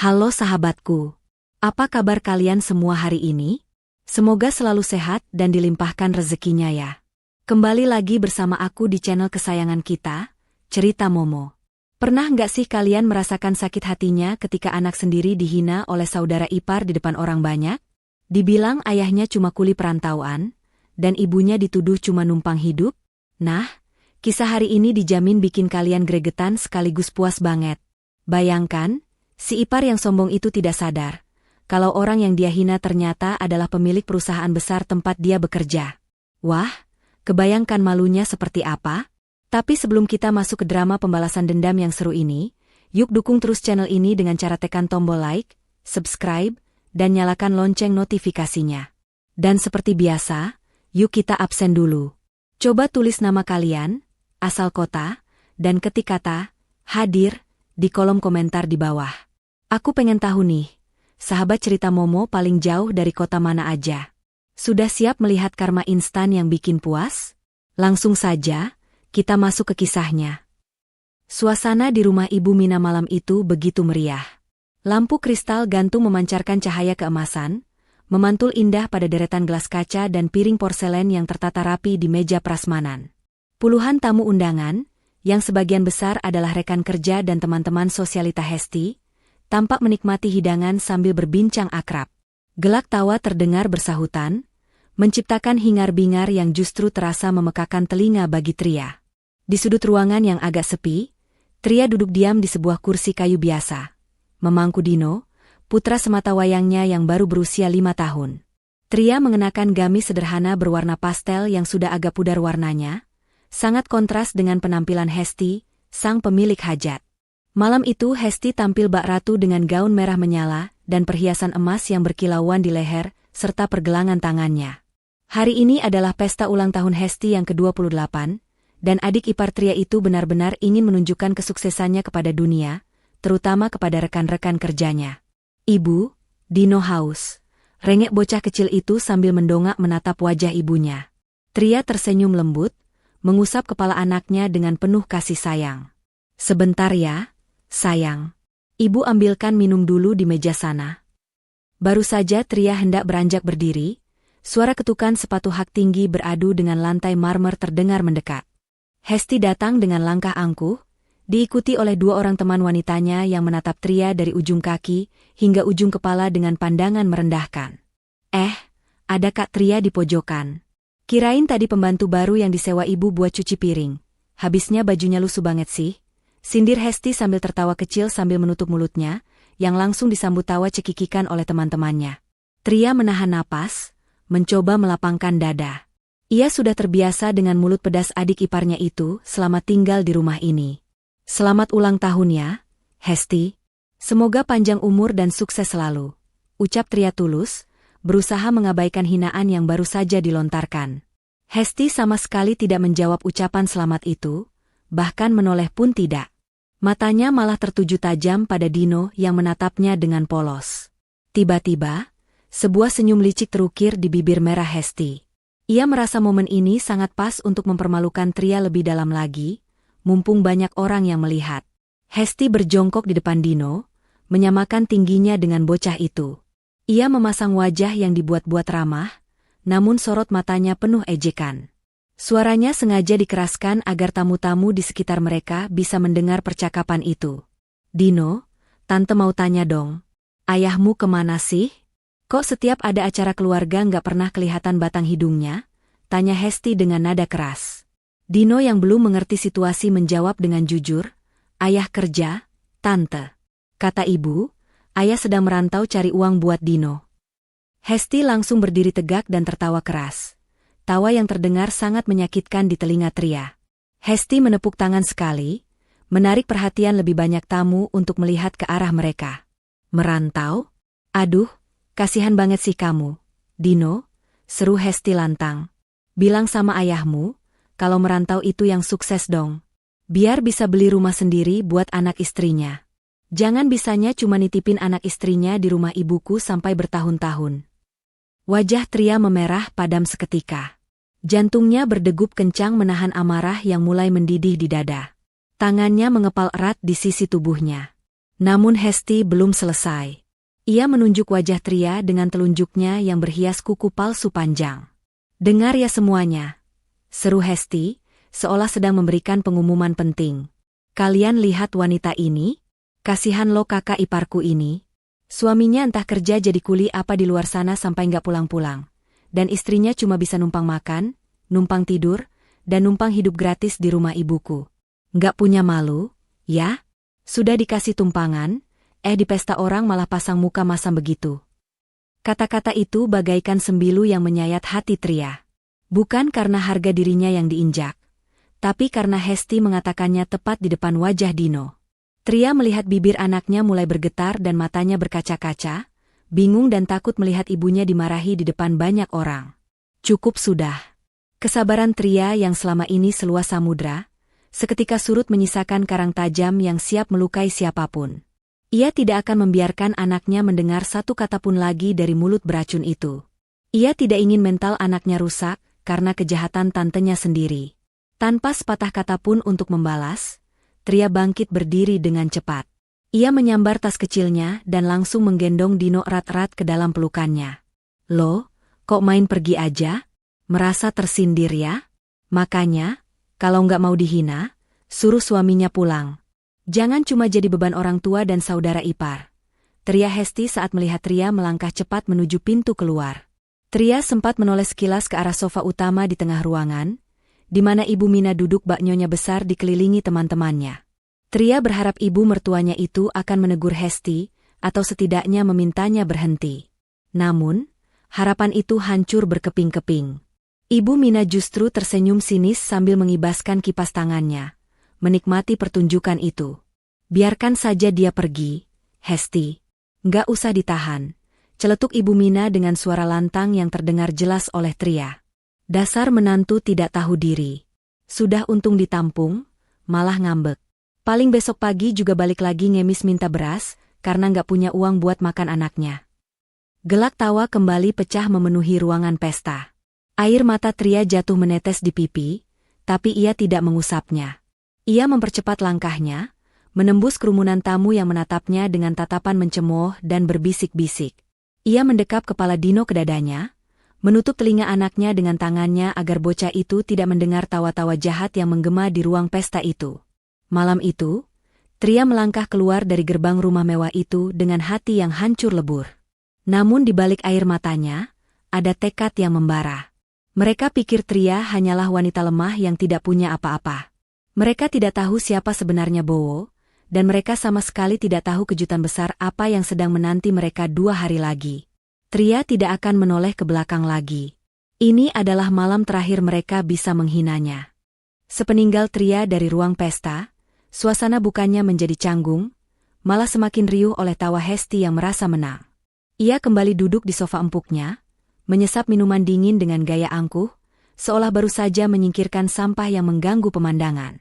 Halo sahabatku, apa kabar kalian semua hari ini? Semoga selalu sehat dan dilimpahkan rezekinya ya. Kembali lagi bersama aku di channel kesayangan kita, Cerita Momo. Pernah nggak sih kalian merasakan sakit hatinya ketika anak sendiri dihina oleh saudara ipar di depan orang banyak? Dibilang ayahnya cuma kuli perantauan, dan ibunya dituduh cuma numpang hidup? Nah, kisah hari ini dijamin bikin kalian gregetan sekaligus puas banget. Bayangkan, si ipar yang sombong itu tidak sadar kalau orang yang dia hina ternyata adalah pemilik perusahaan besar tempat dia bekerja. Wah, kebayangkan malunya seperti apa? Tapi sebelum kita masuk ke drama pembalasan dendam yang seru ini, yuk dukung terus channel ini dengan cara tekan tombol like, subscribe, dan nyalakan lonceng notifikasinya. Dan seperti biasa, yuk kita absen dulu. Coba tulis nama kalian, asal kota, dan ketik kata hadir di kolom komentar di bawah. Aku pengen tahu nih, sahabat Cerita Momo paling jauh dari kota mana aja? Sudah siap melihat karma instan yang bikin puas? Langsung saja, kita masuk ke kisahnya. Suasana di rumah Ibu Mina malam itu begitu meriah. Lampu kristal gantung memancarkan cahaya keemasan, memantul indah pada deretan gelas kaca dan piring porselen yang tertata rapi di meja prasmanan. Puluhan tamu undangan, yang sebagian besar adalah rekan kerja dan teman-teman sosialita Hesti, tampak menikmati hidangan sambil berbincang akrab. Gelak tawa terdengar bersahutan, menciptakan hingar-bingar yang justru terasa memekakan telinga bagi Tria. Di sudut ruangan yang agak sepi, Tria duduk diam di sebuah kursi kayu biasa, memangku Dino, putra sematawayangnya yang baru berusia 5 tahun. Tria mengenakan gamis sederhana berwarna pastel yang sudah agak pudar warnanya, sangat kontras dengan penampilan Hesti, sang pemilik hajat. Malam itu Hesti tampil bak ratu dengan gaun merah menyala dan perhiasan emas yang berkilauan di leher, serta pergelangan tangannya. Hari ini adalah pesta ulang tahun Hesti yang ke-28, dan adik ipar Tria itu benar-benar ingin menunjukkan kesuksesannya kepada dunia, terutama kepada rekan-rekan kerjanya. Ibu, Dino haus. Rengek bocah kecil itu sambil mendongak menatap wajah ibunya. Tria tersenyum lembut, mengusap kepala anaknya dengan penuh kasih sayang. Sebentar ya, sayang. Ibu ambilkan minum dulu di meja sana. Baru saja Tria hendak beranjak berdiri, suara ketukan sepatu hak tinggi beradu dengan lantai marmer terdengar mendekat. Hesti datang dengan langkah angkuh, diikuti oleh 2 orang teman wanitanya yang menatap Tria dari ujung kaki hingga ujung kepala dengan pandangan merendahkan. Ada Kak Tria di pojokan. Kirain tadi pembantu baru yang disewa ibu buat cuci piring. Habisnya bajunya lusuh banget sih. Sindir Hesti sambil tertawa kecil sambil menutup mulutnya, yang langsung disambut tawa cekikikan oleh teman-temannya. Tria menahan napas, mencoba melapangkan dada. Ia sudah terbiasa dengan mulut pedas adik iparnya itu selama tinggal di rumah ini. Selamat ulang tahun ya, Hesti. Semoga panjang umur dan sukses selalu, ucap Tria tulus, berusaha mengabaikan hinaan yang baru saja dilontarkan. Hesti sama sekali tidak menjawab ucapan selamat itu, bahkan menoleh pun tidak. Matanya malah tertuju tajam pada Dino yang menatapnya dengan polos. Tiba-tiba, sebuah senyum licik terukir di bibir merah Hesti. Ia merasa momen ini sangat pas untuk mempermalukan Tria lebih dalam lagi, mumpung banyak orang yang melihat. Hesti berjongkok di depan Dino, menyamakan tingginya dengan bocah itu. Ia memasang wajah yang dibuat-buat ramah, namun sorot matanya penuh ejekan. Suaranya sengaja dikeraskan agar tamu-tamu di sekitar mereka bisa mendengar percakapan itu. Dino, tante mau tanya dong, ayahmu kemana sih? Kok setiap ada acara keluarga nggak pernah kelihatan batang hidungnya? Tanya Hesti dengan nada keras. Dino yang belum mengerti situasi menjawab dengan jujur, ayah kerja, tante. Kata ibu, ayah sedang merantau cari uang buat Dino. Hesti langsung berdiri tegak dan tertawa keras. Tawa yang terdengar sangat menyakitkan di telinga Tria. Hesti menepuk tangan sekali, menarik perhatian lebih banyak tamu untuk melihat ke arah mereka. Merantau? Aduh, kasihan banget sih kamu, Dino, seru Hesti lantang. Bilang sama ayahmu, kalau merantau itu yang sukses dong. Biar bisa beli rumah sendiri buat anak istrinya. Jangan bisanya cuma nitipin anak istrinya di rumah ibuku sampai bertahun-tahun. Wajah Tria memerah padam seketika. Jantungnya berdegup kencang menahan amarah yang mulai mendidih di dada. Tangannya mengepal erat di sisi tubuhnya. Namun Hesti belum selesai. Ia menunjuk wajah Tria dengan telunjuknya yang berhias kuku palsu panjang. "Dengar ya semuanya," seru Hesti, seolah sedang memberikan pengumuman penting. "Kalian lihat wanita ini? Kasihan lo kakak iparku ini. Suaminya entah kerja jadi kuli apa di luar sana sampai nggak pulang-pulang. Dan istrinya cuma bisa numpang makan, numpang tidur, dan numpang hidup gratis di rumah ibuku. Nggak punya malu, ya? Sudah dikasih tumpangan, di pesta orang malah pasang muka masam begitu." Kata-kata itu bagaikan sembilu yang menyayat hati Tria. Bukan karena harga dirinya yang diinjak, tapi karena Hesti mengatakannya tepat di depan wajah Dino. Tria melihat bibir anaknya mulai bergetar dan matanya berkaca-kaca, bingung dan takut melihat ibunya dimarahi di depan banyak orang. Cukup sudah. Kesabaran Tria yang selama ini seluas samudra, seketika surut menyisakan karang tajam yang siap melukai siapapun. Ia tidak akan membiarkan anaknya mendengar satu kata pun lagi dari mulut beracun itu. Ia tidak ingin mental anaknya rusak karena kejahatan tantenya sendiri. Tanpa sepatah kata pun untuk membalas, Tria bangkit berdiri dengan cepat. Ia menyambar tas kecilnya dan langsung menggendong Dino erat-erat ke dalam pelukannya. "Loh, kok main pergi aja? Merasa tersindir ya? Makanya, kalau nggak mau dihina, suruh suaminya pulang. Jangan cuma jadi beban orang tua dan saudara ipar," teriak Hesti saat melihat Tria melangkah cepat menuju pintu keluar. Tria sempat menoleh sekilas ke arah sofa utama di tengah ruangan, di mana Ibu Mina duduk bak nyonya besar dikelilingi teman-temannya. Tria berharap ibu mertuanya itu akan menegur Hesti, atau setidaknya memintanya berhenti. Namun, harapan itu hancur berkeping-keping. Ibu Mina justru tersenyum sinis sambil mengibaskan kipas tangannya, menikmati pertunjukan itu. "Biarkan saja dia pergi, Hesti. Nggak usah ditahan," celetuk Ibu Mina dengan suara lantang yang terdengar jelas oleh Tria. "Dasar menantu tidak tahu diri. Sudah untung ditampung, malah ngambek. Paling besok pagi juga balik lagi ngemis minta beras, karena nggak punya uang buat makan anaknya." Gelak tawa kembali pecah memenuhi ruangan pesta. Air mata Tria jatuh menetes di pipi, tapi ia tidak mengusapnya. Ia mempercepat langkahnya, menembus kerumunan tamu yang menatapnya dengan tatapan mencemooh dan berbisik-bisik. Ia mendekap kepala Dino ke dadanya, menutup telinga anaknya dengan tangannya agar bocah itu tidak mendengar tawa-tawa jahat yang menggema di ruang pesta itu. Malam itu, Tria melangkah keluar dari gerbang rumah mewah itu dengan hati yang hancur lebur. Namun di balik air matanya, ada tekad yang membara. Mereka pikir Tria hanyalah wanita lemah yang tidak punya apa-apa. Mereka tidak tahu siapa sebenarnya Bowo, dan mereka sama sekali tidak tahu kejutan besar apa yang sedang menanti mereka 2 hari lagi. Tria tidak akan menoleh ke belakang lagi. Ini adalah malam terakhir mereka bisa menghinanya. Sepeninggal Tria dari ruang pesta, suasana bukannya menjadi canggung, malah semakin riuh oleh tawa Hesti yang merasa menang. Ia kembali duduk di sofa empuknya, menyesap minuman dingin dengan gaya angkuh, seolah baru saja menyingkirkan sampah yang mengganggu pemandangan.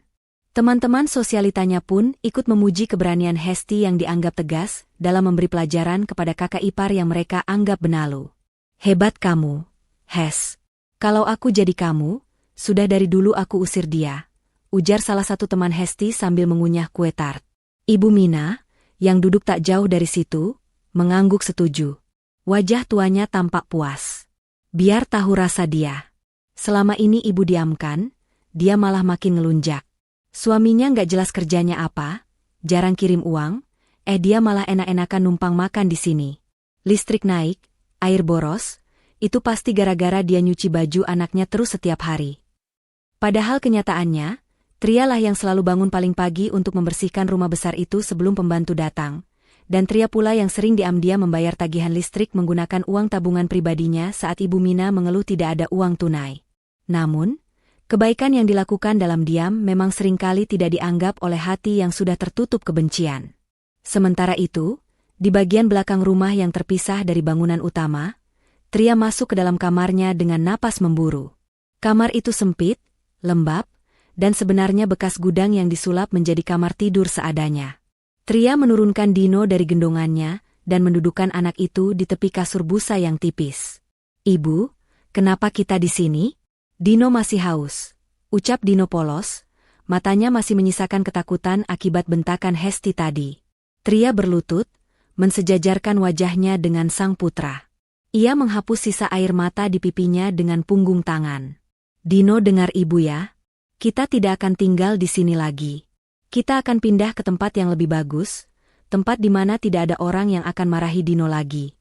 Teman-teman sosialitanya pun ikut memuji keberanian Hesti yang dianggap tegas dalam memberi pelajaran kepada kakak ipar yang mereka anggap benalu. "Hebat kamu, Hes. Kalau aku jadi kamu, sudah dari dulu aku usir dia," ujar salah satu teman Hesti sambil mengunyah kue tart. Ibu Mina, yang duduk tak jauh dari situ, mengangguk setuju. Wajah tuanya tampak puas. Biar tahu rasa dia. Selama ini ibu diamkan, dia malah makin ngelunjak. Suaminya nggak jelas kerjanya apa, jarang kirim uang, dia malah enak-enakan numpang makan di sini. Listrik naik, air boros, itu pasti gara-gara dia nyuci baju anaknya terus setiap hari. Padahal kenyataannya, Trialah yang selalu bangun paling pagi untuk membersihkan rumah besar itu sebelum pembantu datang. Dan Tria pula yang sering diam-diam membayar tagihan listrik menggunakan uang tabungan pribadinya saat Ibu Mina mengeluh tidak ada uang tunai. Namun, kebaikan yang dilakukan dalam diam memang seringkali tidak dianggap oleh hati yang sudah tertutup kebencian. Sementara itu, di bagian belakang rumah yang terpisah dari bangunan utama, Tria masuk ke dalam kamarnya dengan napas memburu. Kamar itu sempit, lembab, dan sebenarnya bekas gudang yang disulap menjadi kamar tidur seadanya. Tria menurunkan Dino dari gendongannya dan mendudukkan anak itu di tepi kasur busa yang tipis. "Ibu, kenapa kita di sini?" "Dino masih haus," ucap Dino polos, matanya masih menyisakan ketakutan akibat bentakan Hesti tadi. Tria berlutut, mensejajarkan wajahnya dengan sang putra. Ia menghapus sisa air mata di pipinya dengan punggung tangan. Dino, dengar ibu ya. Kita tidak akan tinggal di sini lagi. Kita akan pindah ke tempat yang lebih bagus, tempat di mana tidak ada orang yang akan marahi Dino lagi.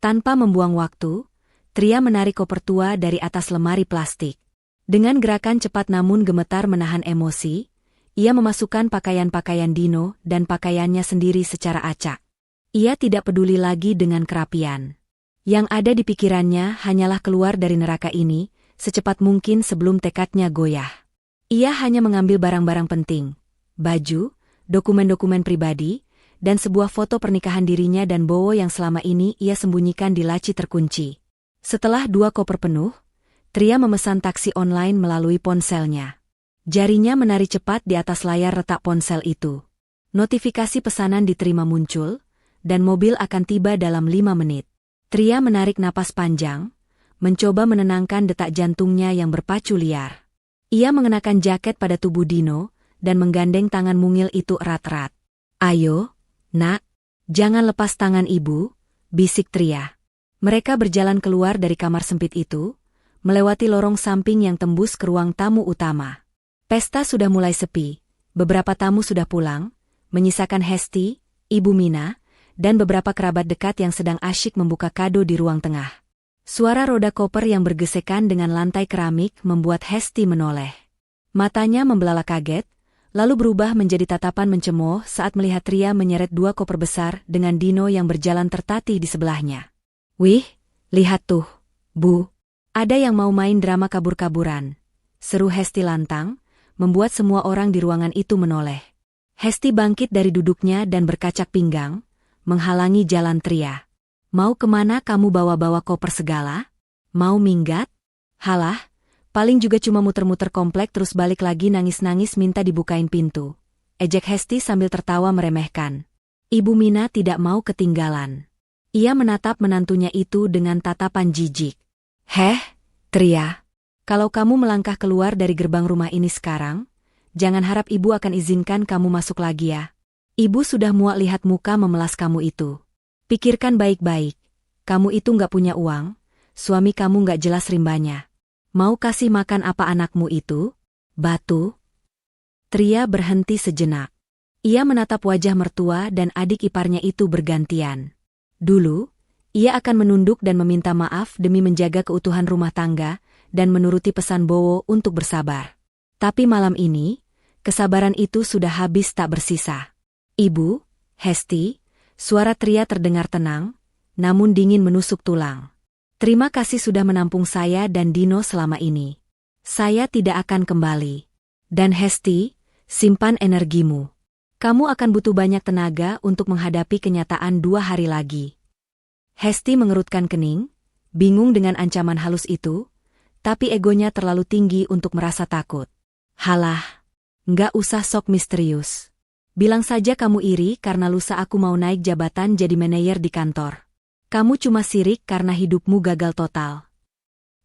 Tanpa membuang waktu, Tria menarik koper tua dari atas lemari plastik. Dengan gerakan cepat namun gemetar menahan emosi, ia memasukkan pakaian-pakaian Dino dan pakaiannya sendiri secara acak. Ia tidak peduli lagi dengan kerapian. Yang ada di pikirannya hanyalah keluar dari neraka ini, secepat mungkin sebelum tekadnya goyah. Ia hanya mengambil barang-barang penting, baju, dokumen-dokumen pribadi, dan sebuah foto pernikahan dirinya dan Bowo yang selama ini ia sembunyikan di laci terkunci. Setelah 2 koper penuh, Tria memesan taksi online melalui ponselnya. Jarinya menari cepat di atas layar retak ponsel itu. Notifikasi pesanan diterima muncul, dan mobil akan tiba dalam 5 menit. Tria menarik napas panjang, mencoba menenangkan detak jantungnya yang berpacu liar. Ia mengenakan jaket pada tubuh Dino, dan menggandeng tangan mungil itu erat-erat. "Ayo, nak, jangan lepas tangan ibu," bisik Tria. Mereka berjalan keluar dari kamar sempit itu, melewati lorong samping yang tembus ke ruang tamu utama. Pesta sudah mulai sepi, beberapa tamu sudah pulang, menyisakan Hesti, Ibu Mina, dan beberapa kerabat dekat yang sedang asyik membuka kado di ruang tengah. Suara roda koper yang bergesekan dengan lantai keramik membuat Hesti menoleh. Matanya membelalak kaget, lalu berubah menjadi tatapan mencemooh saat melihat Tria menyeret 2 koper besar dengan Dino yang berjalan tertatih di sebelahnya. "Wih, lihat tuh, Bu. Ada yang mau main drama kabur-kaburan," seru Hesti lantang, membuat semua orang di ruangan itu menoleh. Hesti bangkit dari duduknya dan berkacak pinggang, menghalangi jalan Tria. "Mau kemana kamu bawa-bawa koper segala? Mau minggat? Halah, paling juga cuma muter-muter komplek terus balik lagi nangis-nangis minta dibukain pintu," ejek Hesti sambil tertawa meremehkan. Ibu Mina tidak mau ketinggalan. Ia menatap menantunya itu dengan tatapan jijik. "Heh, Tria, kalau kamu melangkah keluar dari gerbang rumah ini sekarang, jangan harap ibu akan izinkan kamu masuk lagi ya. Ibu sudah muak lihat muka memelas kamu itu. Pikirkan baik-baik, kamu itu nggak punya uang, suami kamu nggak jelas rimbanya. Mau kasih makan apa anakmu itu? Batu?" Tria berhenti sejenak. Ia menatap wajah mertua dan adik iparnya itu bergantian. Dulu, ia akan menunduk dan meminta maaf demi menjaga keutuhan rumah tangga dan menuruti pesan Bowo untuk bersabar. Tapi malam ini, kesabaran itu sudah habis tak bersisa. "Ibu, Hesti," suara Tria terdengar tenang, namun dingin menusuk tulang. "Terima kasih sudah menampung saya dan Dino selama ini. Saya tidak akan kembali. Dan Hesti, simpan energimu. Kamu akan butuh banyak tenaga untuk menghadapi kenyataan 2 hari lagi." Hesti mengerutkan kening, bingung dengan ancaman halus itu, tapi egonya terlalu tinggi untuk merasa takut. "Halah, nggak usah sok misterius. Bilang saja kamu iri karena lusa aku mau naik jabatan jadi manajer di kantor. Kamu cuma sirik karena hidupmu gagal total."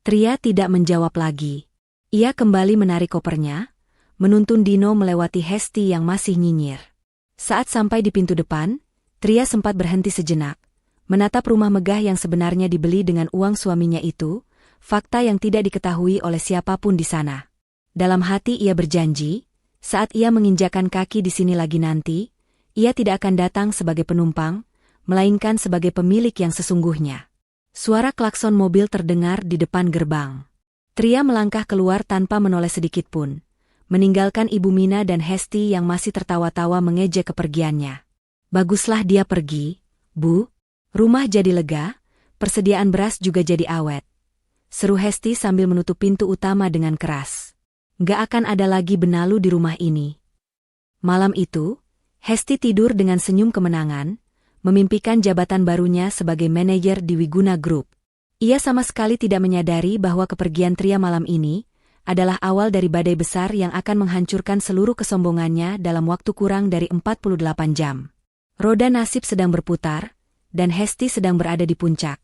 Tria tidak menjawab lagi. Ia kembali menarik kopernya, menuntun Dino melewati Hesti yang masih nyinyir. Saat sampai di pintu depan, Tria sempat berhenti sejenak, menatap rumah megah yang sebenarnya dibeli dengan uang suaminya itu, fakta yang tidak diketahui oleh siapapun di sana. Dalam hati ia berjanji, saat ia menginjakan kaki di sini lagi nanti, ia tidak akan datang sebagai penumpang, melainkan sebagai pemilik yang sesungguhnya. Suara klakson mobil terdengar di depan gerbang. Tria melangkah keluar tanpa menoleh sedikitpun, meninggalkan Ibu Mina dan Hesti yang masih tertawa-tawa mengejek kepergiannya. "Baguslah dia pergi, Bu. Rumah jadi lega, persediaan beras juga jadi awet," seru Hesti sambil menutup pintu utama dengan keras. "Nggak akan ada lagi benalu di rumah ini." Malam itu, Hesti tidur dengan senyum kemenangan, memimpikan jabatan barunya sebagai manajer di Wiguna Group. Ia sama sekali tidak menyadari bahwa kepergian Tria malam ini adalah awal dari badai besar yang akan menghancurkan seluruh kesombongannya dalam waktu kurang dari 48 jam. Roda nasib sedang berputar, dan Hesti sedang berada di puncak,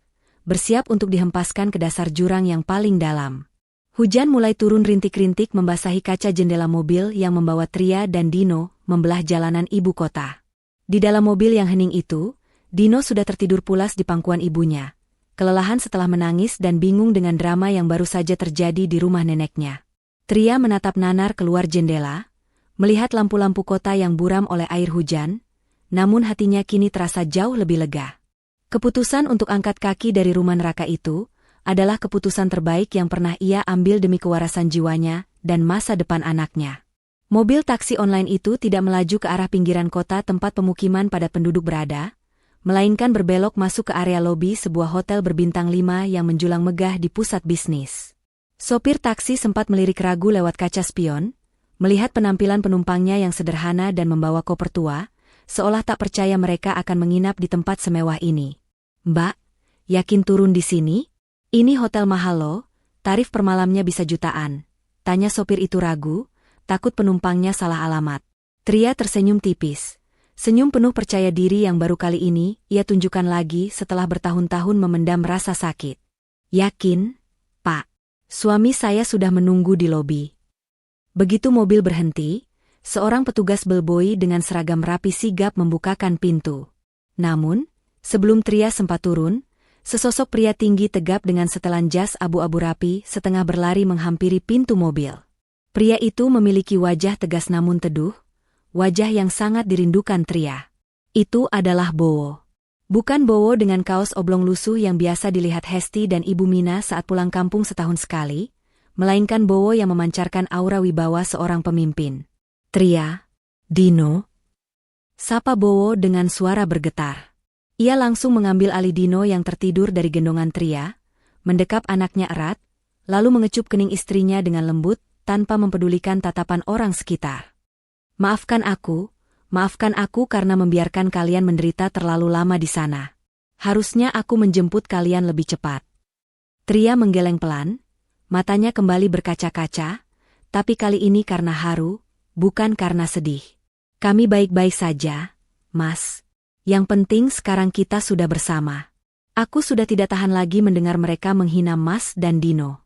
bersiap untuk dihempaskan ke dasar jurang yang paling dalam. Hujan mulai turun rintik-rintik membasahi kaca jendela mobil yang membawa Tria dan Dino membelah jalanan ibu kota. Di dalam mobil yang hening itu, Dino sudah tertidur pulas di pangkuan ibunya. Kelelahan setelah menangis dan bingung dengan drama yang baru saja terjadi di rumah neneknya. Tria menatap nanar keluar jendela, melihat lampu-lampu kota yang buram oleh air hujan, namun hatinya kini terasa jauh lebih lega. Keputusan untuk angkat kaki dari rumah neraka itu adalah keputusan terbaik yang pernah ia ambil demi kewarasan jiwanya dan masa depan anaknya. Mobil taksi online itu tidak melaju ke arah pinggiran kota tempat pemukiman padat penduduk berada, melainkan berbelok masuk ke area lobi sebuah hotel berbintang 5 yang menjulang megah di pusat bisnis. Sopir taksi sempat melirik ragu lewat kaca spion, melihat penampilan penumpangnya yang sederhana dan membawa koper tua, seolah tak percaya mereka akan menginap di tempat semewah ini. "Mbak, yakin turun di sini? Ini hotel mahal loh, tarif per malamnya bisa jutaan," tanya sopir itu ragu, takut penumpangnya salah alamat. Tria tersenyum tipis. Senyum penuh percaya diri yang baru kali ini ia tunjukkan lagi setelah bertahun-tahun memendam rasa sakit. "Yakin, Pak. Suami saya sudah menunggu di lobi." Begitu mobil berhenti, seorang petugas bellboy dengan seragam rapi sigap membukakan pintu. Namun, sebelum Tria sempat turun, sesosok pria tinggi tegap dengan setelan jas abu-abu rapi setengah berlari menghampiri pintu mobil. Pria itu memiliki wajah tegas namun teduh, wajah yang sangat dirindukan Tria. Itu adalah Bowo. Bukan Bowo dengan kaos oblong lusuh yang biasa dilihat Hesti dan Ibu Mina saat pulang kampung setahun sekali, melainkan Bowo yang memancarkan aura wibawa seorang pemimpin. "Tria, Dino," sapa Bowo dengan suara bergetar. Ia langsung mengambil alih Dino yang tertidur dari gendongan Tria, mendekap anaknya erat, lalu mengecup kening istrinya dengan lembut, tanpa mempedulikan tatapan orang sekitar. Maafkan aku karena membiarkan kalian menderita terlalu lama di sana. Harusnya aku menjemput kalian lebih cepat." Tria menggeleng pelan, matanya kembali berkaca-kaca, tapi kali ini karena haru, bukan karena sedih. "Kami baik-baik saja, Mas. Yang penting sekarang kita sudah bersama." Aku sudah tidak tahan lagi mendengar mereka menghina Mas dan Dino.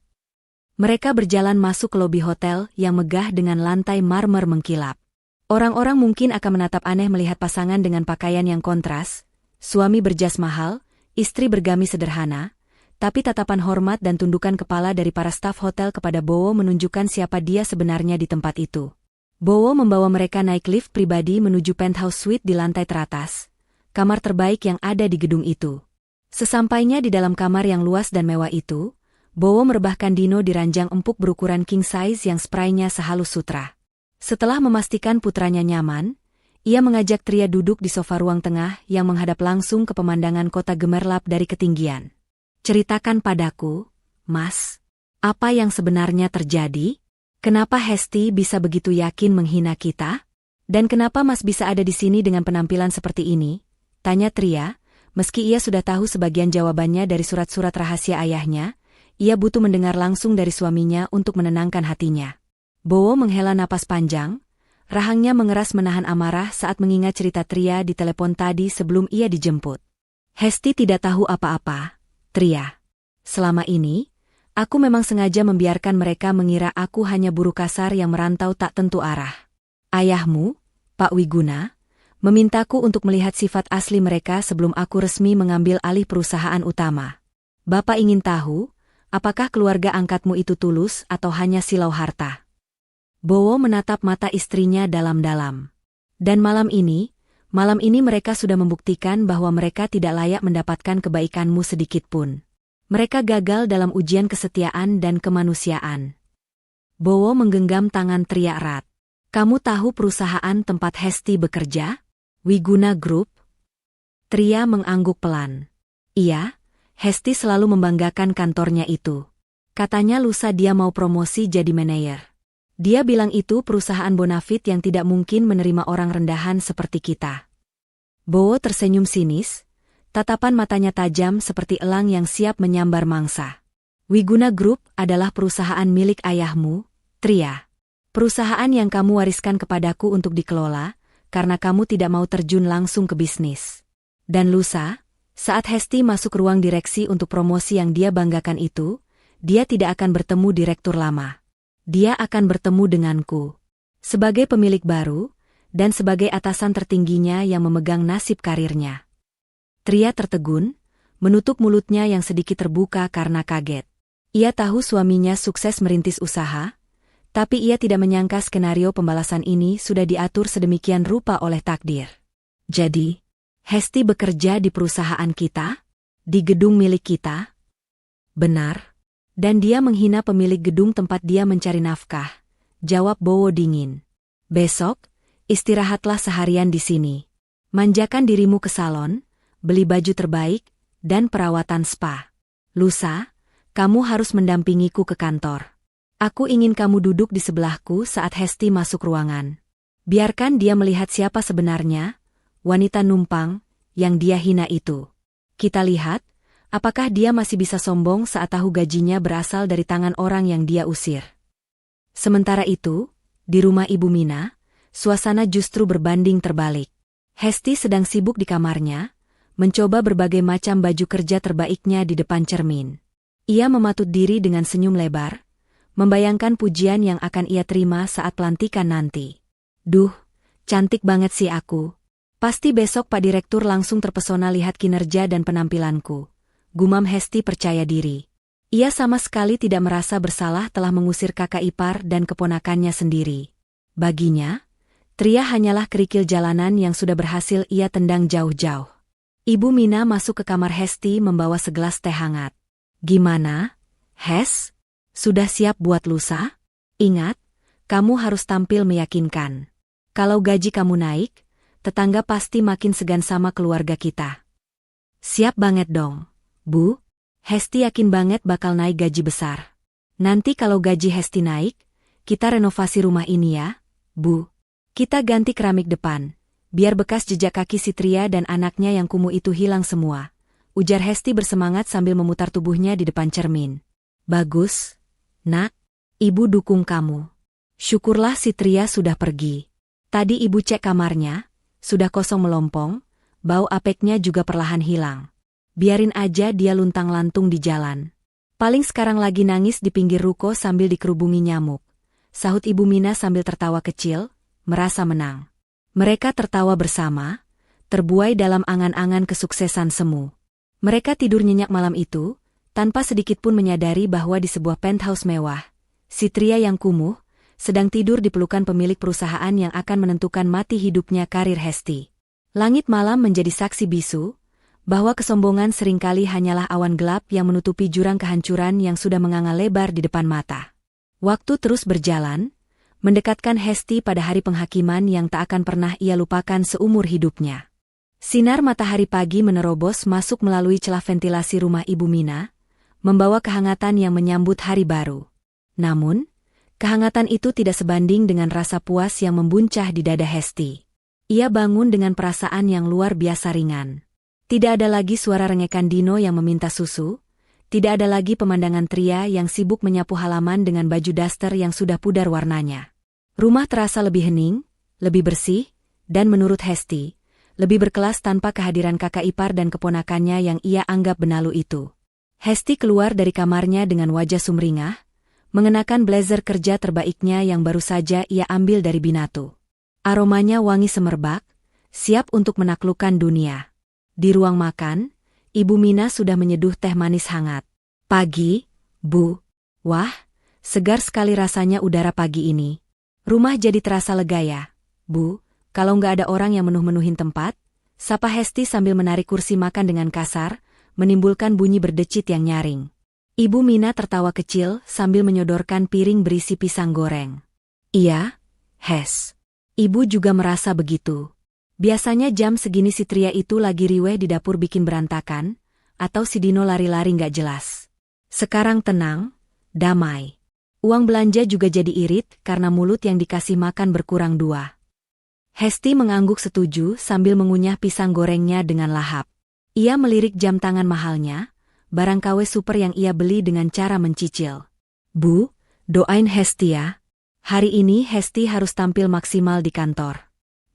Mereka berjalan masuk ke lobi hotel yang megah dengan lantai marmer mengkilap. Orang-orang mungkin akan menatap aneh melihat pasangan dengan pakaian yang kontras, suami berjas mahal, istri bergamis sederhana, tapi tatapan hormat dan tundukan kepala dari para staf hotel kepada Bowo menunjukkan siapa dia sebenarnya di tempat itu. Bowo membawa mereka naik lift pribadi menuju penthouse suite di lantai teratas, kamar terbaik yang ada di gedung itu. Sesampainya di dalam kamar yang luas dan mewah itu, Bowo merebahkan Dino di ranjang empuk berukuran king size yang spraynya sehalus sutra. Setelah memastikan putranya nyaman, ia mengajak Tria duduk di sofa ruang tengah yang menghadap langsung ke pemandangan kota gemerlap dari ketinggian. "Ceritakan padaku, Mas, apa yang sebenarnya terjadi? Kenapa Hesti bisa begitu yakin menghina kita? Dan kenapa Mas bisa ada di sini dengan penampilan seperti ini?" tanya Tria, meski ia sudah tahu sebagian jawabannya dari surat-surat rahasia ayahnya, ia butuh mendengar langsung dari suaminya untuk menenangkan hatinya. Bowo menghela napas panjang, rahangnya mengeras menahan amarah saat mengingat cerita Tria di telepon tadi sebelum ia dijemput. "Hesti tidak tahu apa-apa, Tria. Selama ini, aku memang sengaja membiarkan mereka mengira aku hanya buruh kasar yang merantau tak tentu arah. Ayahmu, Pak Wiguna, memintaku untuk melihat sifat asli mereka sebelum aku resmi mengambil alih perusahaan utama. Bapak ingin tahu, apakah keluarga angkatmu itu tulus atau hanya silau harta?" Bowo menatap mata istrinya dalam-dalam. "Dan malam ini mereka sudah membuktikan bahwa mereka tidak layak mendapatkan kebaikanmu sedikitpun. Mereka gagal dalam ujian kesetiaan dan kemanusiaan." Bowo menggenggam tangan Tria erat. "Kamu tahu perusahaan tempat Hesti bekerja? Wiguna Group?" Tria mengangguk pelan. "Iya, Hesti selalu membanggakan kantornya itu. Katanya lusa dia mau promosi jadi manajer. Dia bilang itu perusahaan bonafit yang tidak mungkin menerima orang rendahan seperti kita." Bowo tersenyum sinis, tatapan matanya tajam seperti elang yang siap menyambar mangsa. "Wiguna Group adalah perusahaan milik ayahmu, Tria. Perusahaan yang kamu wariskan kepadaku untuk dikelola, karena kamu tidak mau terjun langsung ke bisnis. Dan lusa, saat Hesti masuk ruang direksi untuk promosi yang dia banggakan itu, dia tidak akan bertemu direktur lama. Dia akan bertemu denganku. Sebagai pemilik baru, dan sebagai atasan tertingginya yang memegang nasib karirnya. Tria tertegun, menutup mulutnya yang sedikit terbuka karena kaget. Ia tahu suaminya sukses merintis usaha, tapi ia tidak menyangka skenario pembalasan ini sudah diatur sedemikian rupa oleh takdir. Jadi, Hesti bekerja di perusahaan kita? Di gedung milik kita? Benar. Dan dia menghina pemilik gedung tempat dia mencari nafkah, jawab Bowo dingin. Besok, istirahatlah seharian di sini. Manjakan dirimu ke salon, beli baju terbaik, dan perawatan spa. Lusa, kamu harus mendampingiku ke kantor. Aku ingin kamu duduk di sebelahku saat Hesti masuk ruangan. Biarkan dia melihat siapa sebenarnya, wanita numpang, yang dia hina itu. Kita lihat, apakah dia masih bisa sombong saat tahu gajinya berasal dari tangan orang yang dia usir. Sementara itu, di rumah Ibu Mina, suasana justru berbanding terbalik. Hesti sedang sibuk di kamarnya, mencoba berbagai macam baju kerja terbaiknya di depan cermin. Ia mematut diri dengan senyum lebar, membayangkan pujian yang akan ia terima saat pelantikan nanti. Duh, cantik banget sih aku. Pasti besok Pak Direktur langsung terpesona lihat kinerja dan penampilanku. Gumam Hesti percaya diri. Ia sama sekali tidak merasa bersalah telah mengusir kakak ipar dan keponakannya sendiri. Baginya, Tria hanyalah kerikil jalanan yang sudah berhasil ia tendang jauh-jauh. Ibu Mina masuk ke kamar Hesti membawa segelas teh hangat. Gimana, Hes? Sudah siap buat lusa? Ingat, kamu harus tampil meyakinkan. Kalau gaji kamu naik, tetangga pasti makin segan sama keluarga kita. Siap banget dong, Bu. Hesti yakin banget bakal naik gaji besar. Nanti kalau gaji Hesti naik, kita renovasi rumah ini ya, Bu. Kita ganti keramik depan, biar bekas jejak kaki si Tria dan anaknya yang kumuh itu hilang semua. Ujar Hesti bersemangat sambil memutar tubuhnya di depan cermin. Bagus, Nak. Ibu dukung kamu. Syukurlah si Tria sudah pergi. Tadi ibu cek kamarnya, sudah kosong melompong, bau apeknya juga perlahan hilang. Biarin aja dia luntang-lantung di jalan. Paling sekarang lagi nangis di pinggir ruko sambil dikerubungi nyamuk. Sahut Ibu Mina sambil tertawa kecil, merasa menang. Mereka tertawa bersama, terbuai dalam angan-angan kesuksesan semu. Mereka tidur nyenyak malam itu, tanpa sedikit pun menyadari bahwa di sebuah penthouse mewah, si Tria yang kumuh, sedang tidur di pelukan pemilik perusahaan yang akan menentukan mati hidupnya karir Hesti. Langit malam menjadi saksi bisu, bahwa kesombongan seringkali hanyalah awan gelap yang menutupi jurang kehancuran yang sudah menganga lebar di depan mata. Waktu terus berjalan, mendekatkan Hesti pada hari penghakiman yang tak akan pernah ia lupakan seumur hidupnya. Sinar matahari pagi menerobos masuk melalui celah ventilasi rumah Ibu Mina, membawa kehangatan yang menyambut hari baru. Namun, kehangatan itu tidak sebanding dengan rasa puas yang membuncah di dada Hesti. Ia bangun dengan perasaan yang luar biasa ringan. Tidak ada lagi suara rengekan Dino yang meminta susu, tidak ada lagi pemandangan Tria yang sibuk menyapu halaman dengan baju daster yang sudah pudar warnanya. Rumah terasa lebih hening, lebih bersih, dan menurut Hesti, lebih berkelas tanpa kehadiran kakak ipar dan keponakannya yang ia anggap benalu itu. Hesti keluar dari kamarnya dengan wajah sumringah, mengenakan blazer kerja terbaiknya yang baru saja ia ambil dari Binatu. Aromanya wangi semerbak, siap untuk menaklukkan dunia. Di ruang makan, Ibu Mina sudah menyeduh teh manis hangat. Pagi, Bu. Wah, segar sekali rasanya udara pagi ini. Rumah jadi terasa lega ya, Bu. Kalau nggak ada orang yang menuh-menuhin tempat, sapa Hesti sambil menarik kursi makan dengan kasar, menimbulkan bunyi berdecit yang nyaring. Ibu Mina tertawa kecil sambil menyodorkan piring berisi pisang goreng. Iya, Hes. Ibu juga merasa begitu. Biasanya jam segini si Tria itu lagi riweh di dapur bikin berantakan, atau si Dino lari-lari nggak jelas. Sekarang tenang, damai. Uang belanja juga jadi irit karena mulut yang dikasih makan berkurang 2. Hesti mengangguk setuju sambil mengunyah pisang gorengnya dengan lahap. Ia melirik jam tangan mahalnya, barang KW super yang ia beli dengan cara mencicil. Bu, doain Hesti ya. Hari ini Hesti harus tampil maksimal di kantor.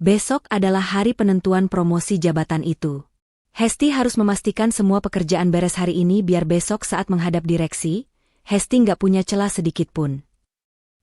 Besok adalah hari penentuan promosi jabatan itu. Hesti harus memastikan semua pekerjaan beres hari ini biar besok saat menghadap direksi, Hesti nggak punya celah sedikit pun.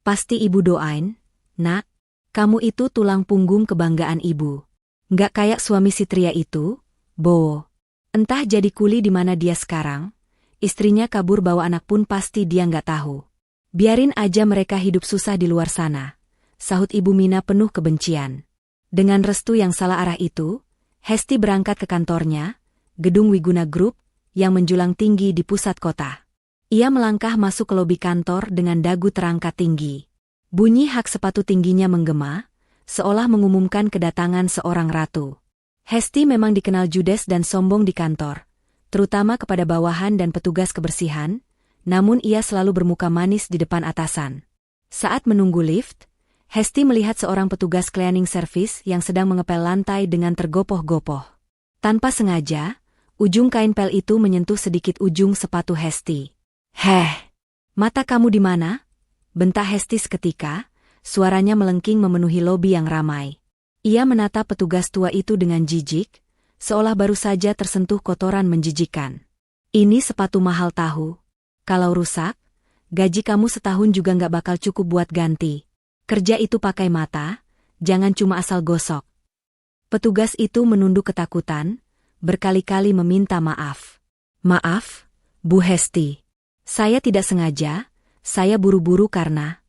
Pasti ibu doain, Nak. Kamu itu tulang punggung kebanggaan ibu. Nggak kayak suami si Tria itu, Bowo. Entah jadi kuli di mana dia sekarang, istrinya kabur bawa anak pun pasti dia nggak tahu. Biarin aja mereka hidup susah di luar sana, sahut Ibu Mina penuh kebencian. Dengan restu yang salah arah itu, Hesti berangkat ke kantornya, gedung Wiguna Group, yang menjulang tinggi di pusat kota. Ia melangkah masuk ke lobi kantor dengan dagu terangkat tinggi. Bunyi hak sepatu tingginya menggema, seolah mengumumkan kedatangan seorang ratu. Hesti memang dikenal judes dan sombong di kantor, terutama kepada bawahan dan petugas kebersihan, namun ia selalu bermuka manis di depan atasan. Saat menunggu lift, Hesti melihat seorang petugas cleaning service yang sedang mengepel lantai dengan tergopoh-gopoh. Tanpa sengaja, ujung kain pel itu menyentuh sedikit ujung sepatu Hesti. "Heh, mata kamu di mana?" bentak Hesti seketika, suaranya melengking memenuhi lobi yang ramai. Ia menatap petugas tua itu dengan jijik, seolah baru saja tersentuh kotoran menjijikan. "Ini sepatu mahal tahu. Kalau rusak, gaji kamu setahun juga nggak bakal cukup buat ganti. Kerja itu pakai mata, jangan cuma asal gosok." Petugas itu menunduk ketakutan, berkali-kali meminta maaf. "Maaf, Bu Hesti. Saya tidak sengaja, saya buru-buru karena..."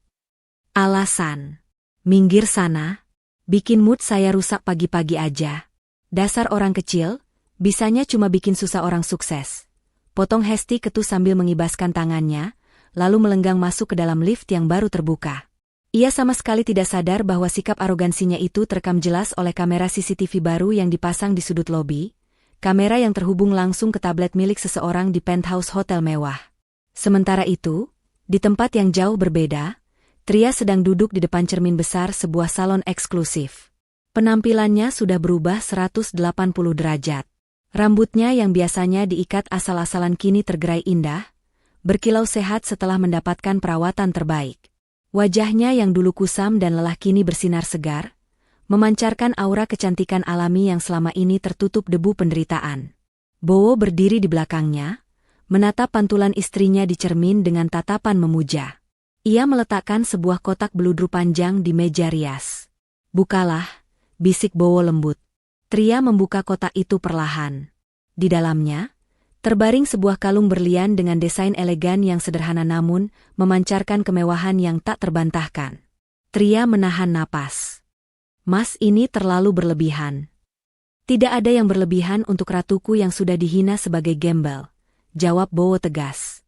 "Alasan? Minggir sana. Bikin mood saya rusak pagi-pagi aja. Dasar orang kecil, bisanya cuma bikin susah orang sukses." Potong Hesti ketus sambil mengibaskan tangannya, lalu melenggang masuk ke dalam lift yang baru terbuka. Ia sama sekali tidak sadar bahwa sikap arogansinya itu terekam jelas oleh kamera CCTV baru yang dipasang di sudut lobi, kamera yang terhubung langsung ke tablet milik seseorang di penthouse hotel mewah. Sementara itu, di tempat yang jauh berbeda, Tria sedang duduk di depan cermin besar sebuah salon eksklusif. Penampilannya sudah berubah 180 derajat. Rambutnya yang biasanya diikat asal-asalan kini tergerai indah, berkilau sehat setelah mendapatkan perawatan terbaik. Wajahnya yang dulu kusam dan lelah kini bersinar segar, memancarkan aura kecantikan alami yang selama ini tertutup debu penderitaan. Bowo berdiri di belakangnya, menatap pantulan istrinya di cermin dengan tatapan memuja. Ia meletakkan sebuah kotak beludru panjang di meja rias. "Bukalah," bisik Bowo lembut. Tria membuka kotak itu perlahan. Di dalamnya, terbaring sebuah kalung berlian dengan desain elegan yang sederhana namun memancarkan kemewahan yang tak terbantahkan. Tria menahan napas. "Mas, ini terlalu berlebihan." "Tidak ada yang berlebihan untuk ratuku yang sudah dihina sebagai gembel," jawab Bowo tegas.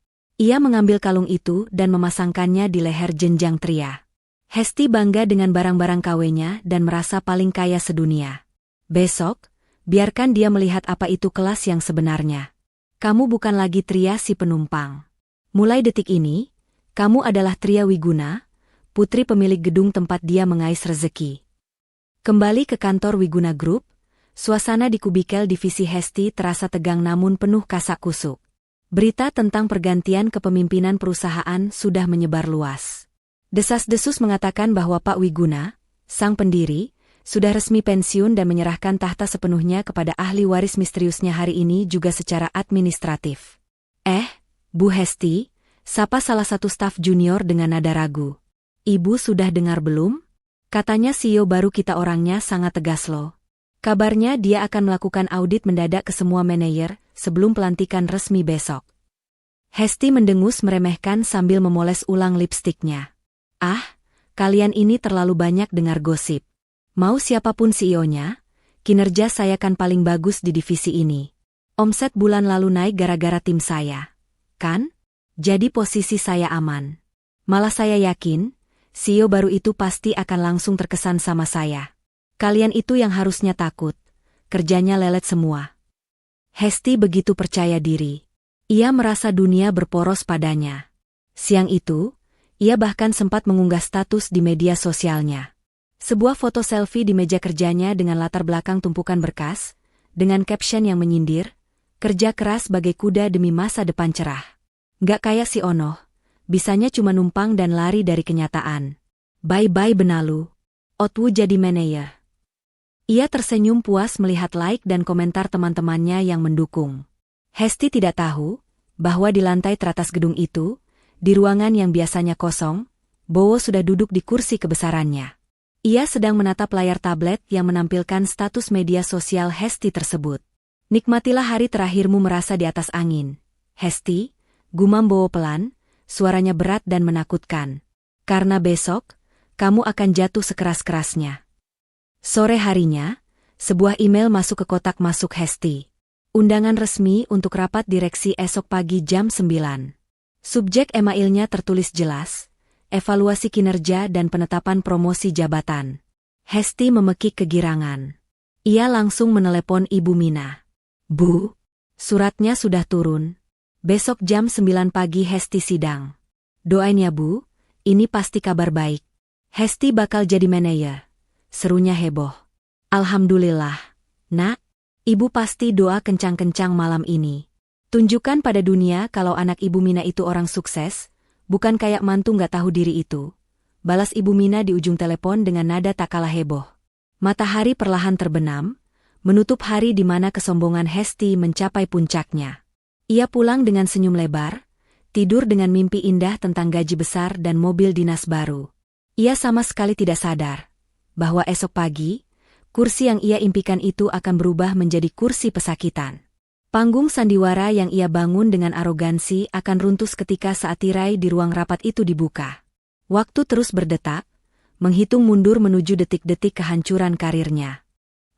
Ia mengambil kalung itu dan memasangkannya di leher jenjang Tria. Hesti bangga dengan barang-barang KW-nya dan merasa paling kaya sedunia. "Besok, biarkan dia melihat apa itu kelas yang sebenarnya. Kamu bukan lagi Tria si penumpang. Mulai detik ini, kamu adalah Tria Wiguna, putri pemilik gedung tempat dia mengais rezeki." Kembali ke kantor Wiguna Group, suasana di kubikel divisi Hesti terasa tegang namun penuh kasak-kusuk. Berita tentang pergantian kepemimpinan perusahaan sudah menyebar luas. Desas-desus mengatakan bahwa Pak Wiguna, sang pendiri, sudah resmi pensiun dan menyerahkan tahta sepenuhnya kepada ahli waris misteriusnya hari ini juga secara administratif. Bu Hesti," sapa salah satu staf junior dengan nada ragu. "Ibu sudah dengar belum? Katanya CEO baru kita orangnya sangat tegas loh. Kabarnya dia akan melakukan audit mendadak ke semua manajer sebelum pelantikan resmi besok." Hesti mendengus meremehkan sambil memoles ulang lipstiknya. "Ah, kalian ini terlalu banyak dengar gosip. Mau siapapun CEO-nya, kinerja saya kan paling bagus di divisi ini. Omset bulan lalu naik gara-gara tim saya. Kan? Jadi posisi saya aman. Malah saya yakin, CEO baru itu pasti akan langsung terkesan sama saya. Kalian itu yang harusnya takut, kerjanya lelet semua." Hesti begitu percaya diri. Ia merasa dunia berporos padanya. Siang itu, ia bahkan sempat mengunggah status di media sosialnya. Sebuah foto selfie di meja kerjanya dengan latar belakang tumpukan berkas, dengan caption yang menyindir, "Kerja keras bagai kuda demi masa depan cerah. Nggak kayak si Ono, bisanya cuma numpang dan lari dari kenyataan. Bye-bye benalu. Otwu jadi manajer." Ia tersenyum puas melihat like dan komentar teman-temannya yang mendukung. Hesti tidak tahu bahwa di lantai teratas gedung itu, di ruangan yang biasanya kosong, Bowo sudah duduk di kursi kebesarannya. Ia sedang menatap layar tablet yang menampilkan status media sosial Hesti tersebut. Nikmatilah hari terakhirmu merasa di atas angin. Hesti, gumam Bowo pelan, suaranya berat dan menakutkan. Karena besok, kamu akan jatuh sekeras-kerasnya. Sore harinya, sebuah email masuk ke kotak masuk Hesti. Undangan resmi untuk rapat direksi esok pagi jam 9. Subjek emailnya tertulis jelas, evaluasi kinerja dan penetapan promosi jabatan. Hesti memekik kegirangan. Ia langsung menelepon Ibu Mina. Bu, suratnya sudah turun. Besok jam 9 pagi Hesti sidang. Doain ya Bu, ini pasti kabar baik. Hesti bakal jadi manajer. Serunya heboh. Alhamdulillah, Nak. Ibu pasti doa kencang-kencang malam ini. Tunjukkan pada dunia kalau anak Ibu Mina itu orang sukses, bukan kayak mantu gak tahu diri itu. Balas Ibu Mina di ujung telepon dengan nada tak kalah heboh. Matahari perlahan terbenam, menutup hari di mana kesombongan Hesti mencapai puncaknya. Ia pulang dengan senyum lebar, tidur dengan mimpi indah tentang gaji besar dan mobil dinas baru. Ia sama sekali tidak sadar bahwa esok pagi, kursi yang ia impikan itu akan berubah menjadi kursi pesakitan. Panggung sandiwara yang ia bangun dengan arogansi akan runtuh ketika saat tirai di ruang rapat itu dibuka. Waktu terus berdetak, menghitung mundur menuju detik-detik kehancuran karirnya.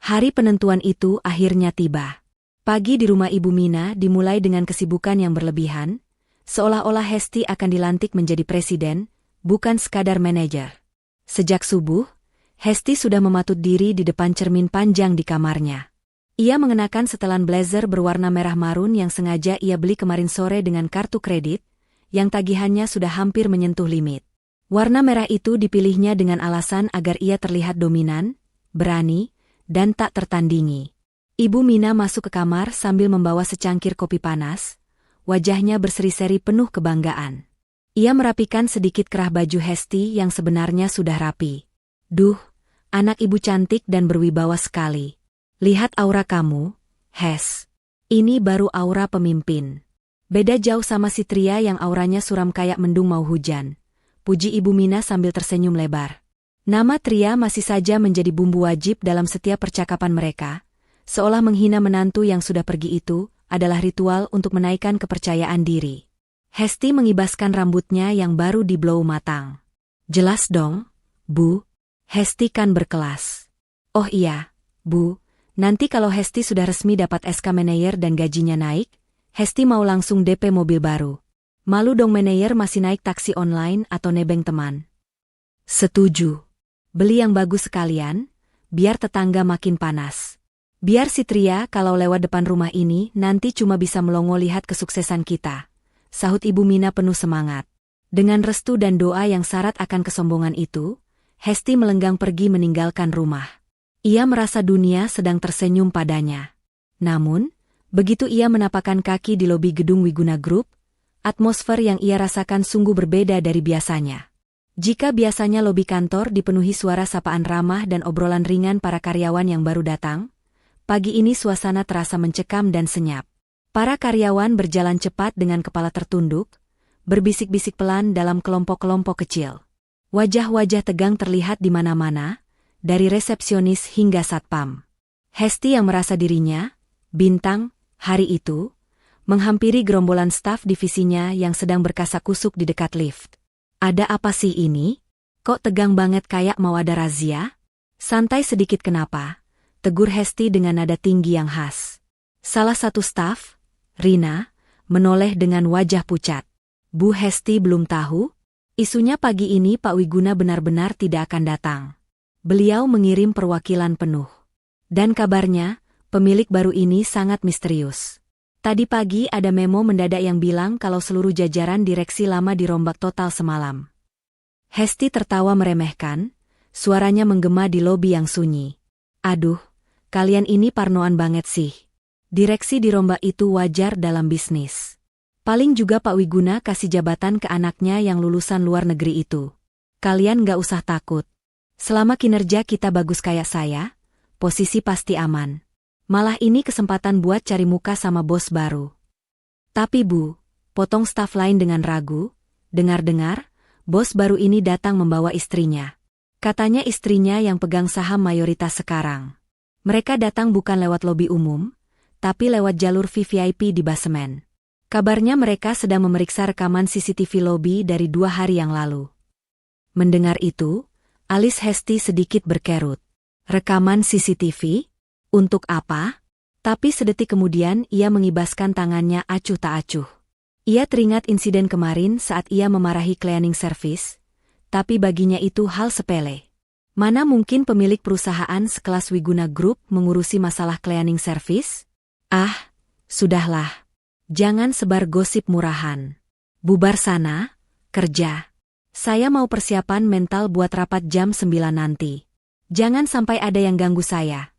Hari penentuan itu akhirnya tiba. Pagi di rumah Ibu Mina dimulai dengan kesibukan yang berlebihan, seolah-olah Hesti akan dilantik menjadi presiden, bukan sekadar manajer. Sejak subuh, Hesti sudah mematut diri di depan cermin panjang di kamarnya. Ia mengenakan setelan blazer berwarna merah marun yang sengaja ia beli kemarin sore dengan kartu kredit, yang tagihannya sudah hampir menyentuh limit. Warna merah itu dipilihnya dengan alasan agar ia terlihat dominan, berani, dan tak tertandingi. Ibu Mina masuk ke kamar sambil membawa secangkir kopi panas, wajahnya berseri-seri penuh kebanggaan. Ia merapikan sedikit kerah baju Hesti yang sebenarnya sudah rapi. Duh, anak ibu cantik dan berwibawa sekali. Lihat aura kamu, Hes. Ini baru aura pemimpin. Beda jauh sama si Tria yang auranya suram kayak mendung mau hujan. Puji Ibu Mina sambil tersenyum lebar. Nama Tria masih saja menjadi bumbu wajib dalam setiap percakapan mereka, seolah menghina menantu yang sudah pergi itu adalah ritual untuk menaikkan kepercayaan diri. Hesti mengibaskan rambutnya yang baru di-blow matang. Jelas dong, Bu. Hesti kan berkelas. Oh iya, Bu, nanti kalau Hesti sudah resmi dapat SK manajer dan gajinya naik, Hesti mau langsung DP mobil baru. Malu dong manajer masih naik taksi online atau nebeng teman. Setuju. Beli yang bagus sekalian, biar tetangga makin panas. Biar si Tria kalau lewat depan rumah ini nanti cuma bisa melongo lihat kesuksesan kita. Sahut Ibu Mina penuh semangat. Dengan restu dan doa yang syarat akan kesombongan itu, Hesti melenggang pergi meninggalkan rumah. Ia merasa dunia sedang tersenyum padanya. Namun, begitu ia menapakkan kaki di lobi gedung Wiguna Group, atmosfer yang ia rasakan sungguh berbeda dari biasanya. Jika biasanya lobi kantor dipenuhi suara sapaan ramah dan obrolan ringan para karyawan yang baru datang, pagi ini suasana terasa mencekam dan senyap. Para karyawan berjalan cepat dengan kepala tertunduk, berbisik-bisik pelan dalam kelompok-kelompok kecil. Wajah-wajah tegang terlihat di mana-mana, dari resepsionis hingga satpam. Hesti yang merasa dirinya, bintang, hari itu, menghampiri gerombolan staf divisinya yang sedang berkasak-kusuk di dekat lift. Ada apa sih ini? Kok tegang banget kayak mau ada razia? Santai sedikit kenapa? Tegur Hesti dengan nada tinggi yang khas. Salah satu staf, Rina, menoleh dengan wajah pucat. Bu Hesti belum tahu? Isunya pagi ini Pak Wiguna benar-benar tidak akan datang. Beliau mengirim perwakilan penuh. Dan kabarnya, pemilik baru ini sangat misterius. Tadi pagi ada memo mendadak yang bilang kalau seluruh jajaran direksi lama dirombak total semalam. Hesti tertawa meremehkan, suaranya menggema di lobi yang sunyi. Aduh, kalian ini parnoan banget sih. Direksi dirombak itu wajar dalam bisnis. Paling juga Pak Wiguna kasih jabatan ke anaknya yang lulusan luar negeri itu. Kalian gak usah takut. Selama kinerja kita bagus kayak saya, posisi pasti aman. Malah ini kesempatan buat cari muka sama bos baru. Tapi Bu, potong staf lain dengan ragu, dengar-dengar, bos baru ini datang membawa istrinya. Katanya istrinya yang pegang saham mayoritas sekarang. Mereka datang bukan lewat lobi umum, tapi lewat jalur VVIP di basemen. Kabarnya mereka sedang memeriksa rekaman CCTV lobi dari 2 hari yang lalu. Mendengar itu, alis Hesti sedikit berkerut. Rekaman CCTV? Untuk apa? Tapi sedetik kemudian ia mengibaskan tangannya acuh tak acuh. Ia teringat insiden kemarin saat ia memarahi cleaning service, tapi baginya itu hal sepele. Mana mungkin pemilik perusahaan sekelas Wiguna Group mengurusi masalah cleaning service? Ah, sudahlah. Jangan sebar gosip murahan. Bubar sana, kerja. Saya mau persiapan mental buat rapat jam 9 nanti. Jangan sampai ada yang ganggu saya.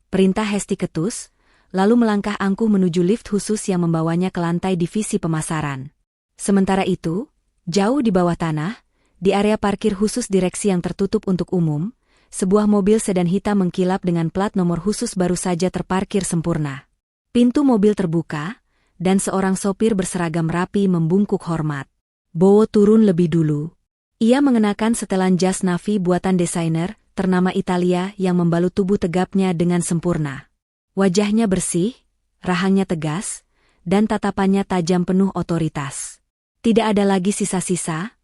Perintah Hesti ketus, lalu melangkah angkuh menuju lift khusus yang membawanya ke lantai divisi pemasaran. Sementara itu, jauh di bawah tanah, di area parkir khusus direksi yang tertutup untuk umum, sebuah mobil sedan hitam mengkilap dengan plat nomor khusus baru saja terparkir sempurna. Pintu mobil terbuka, dan seorang sopir berseragam rapi membungkuk hormat. Bowo turun lebih dulu. Ia mengenakan setelan jas navy buatan desainer ternama Italia yang membalut tubuh tegapnya dengan sempurna. Wajahnya bersih, rahangnya tegas, dan tatapannya tajam penuh otoritas. Tidak ada lagi sisa-sisa,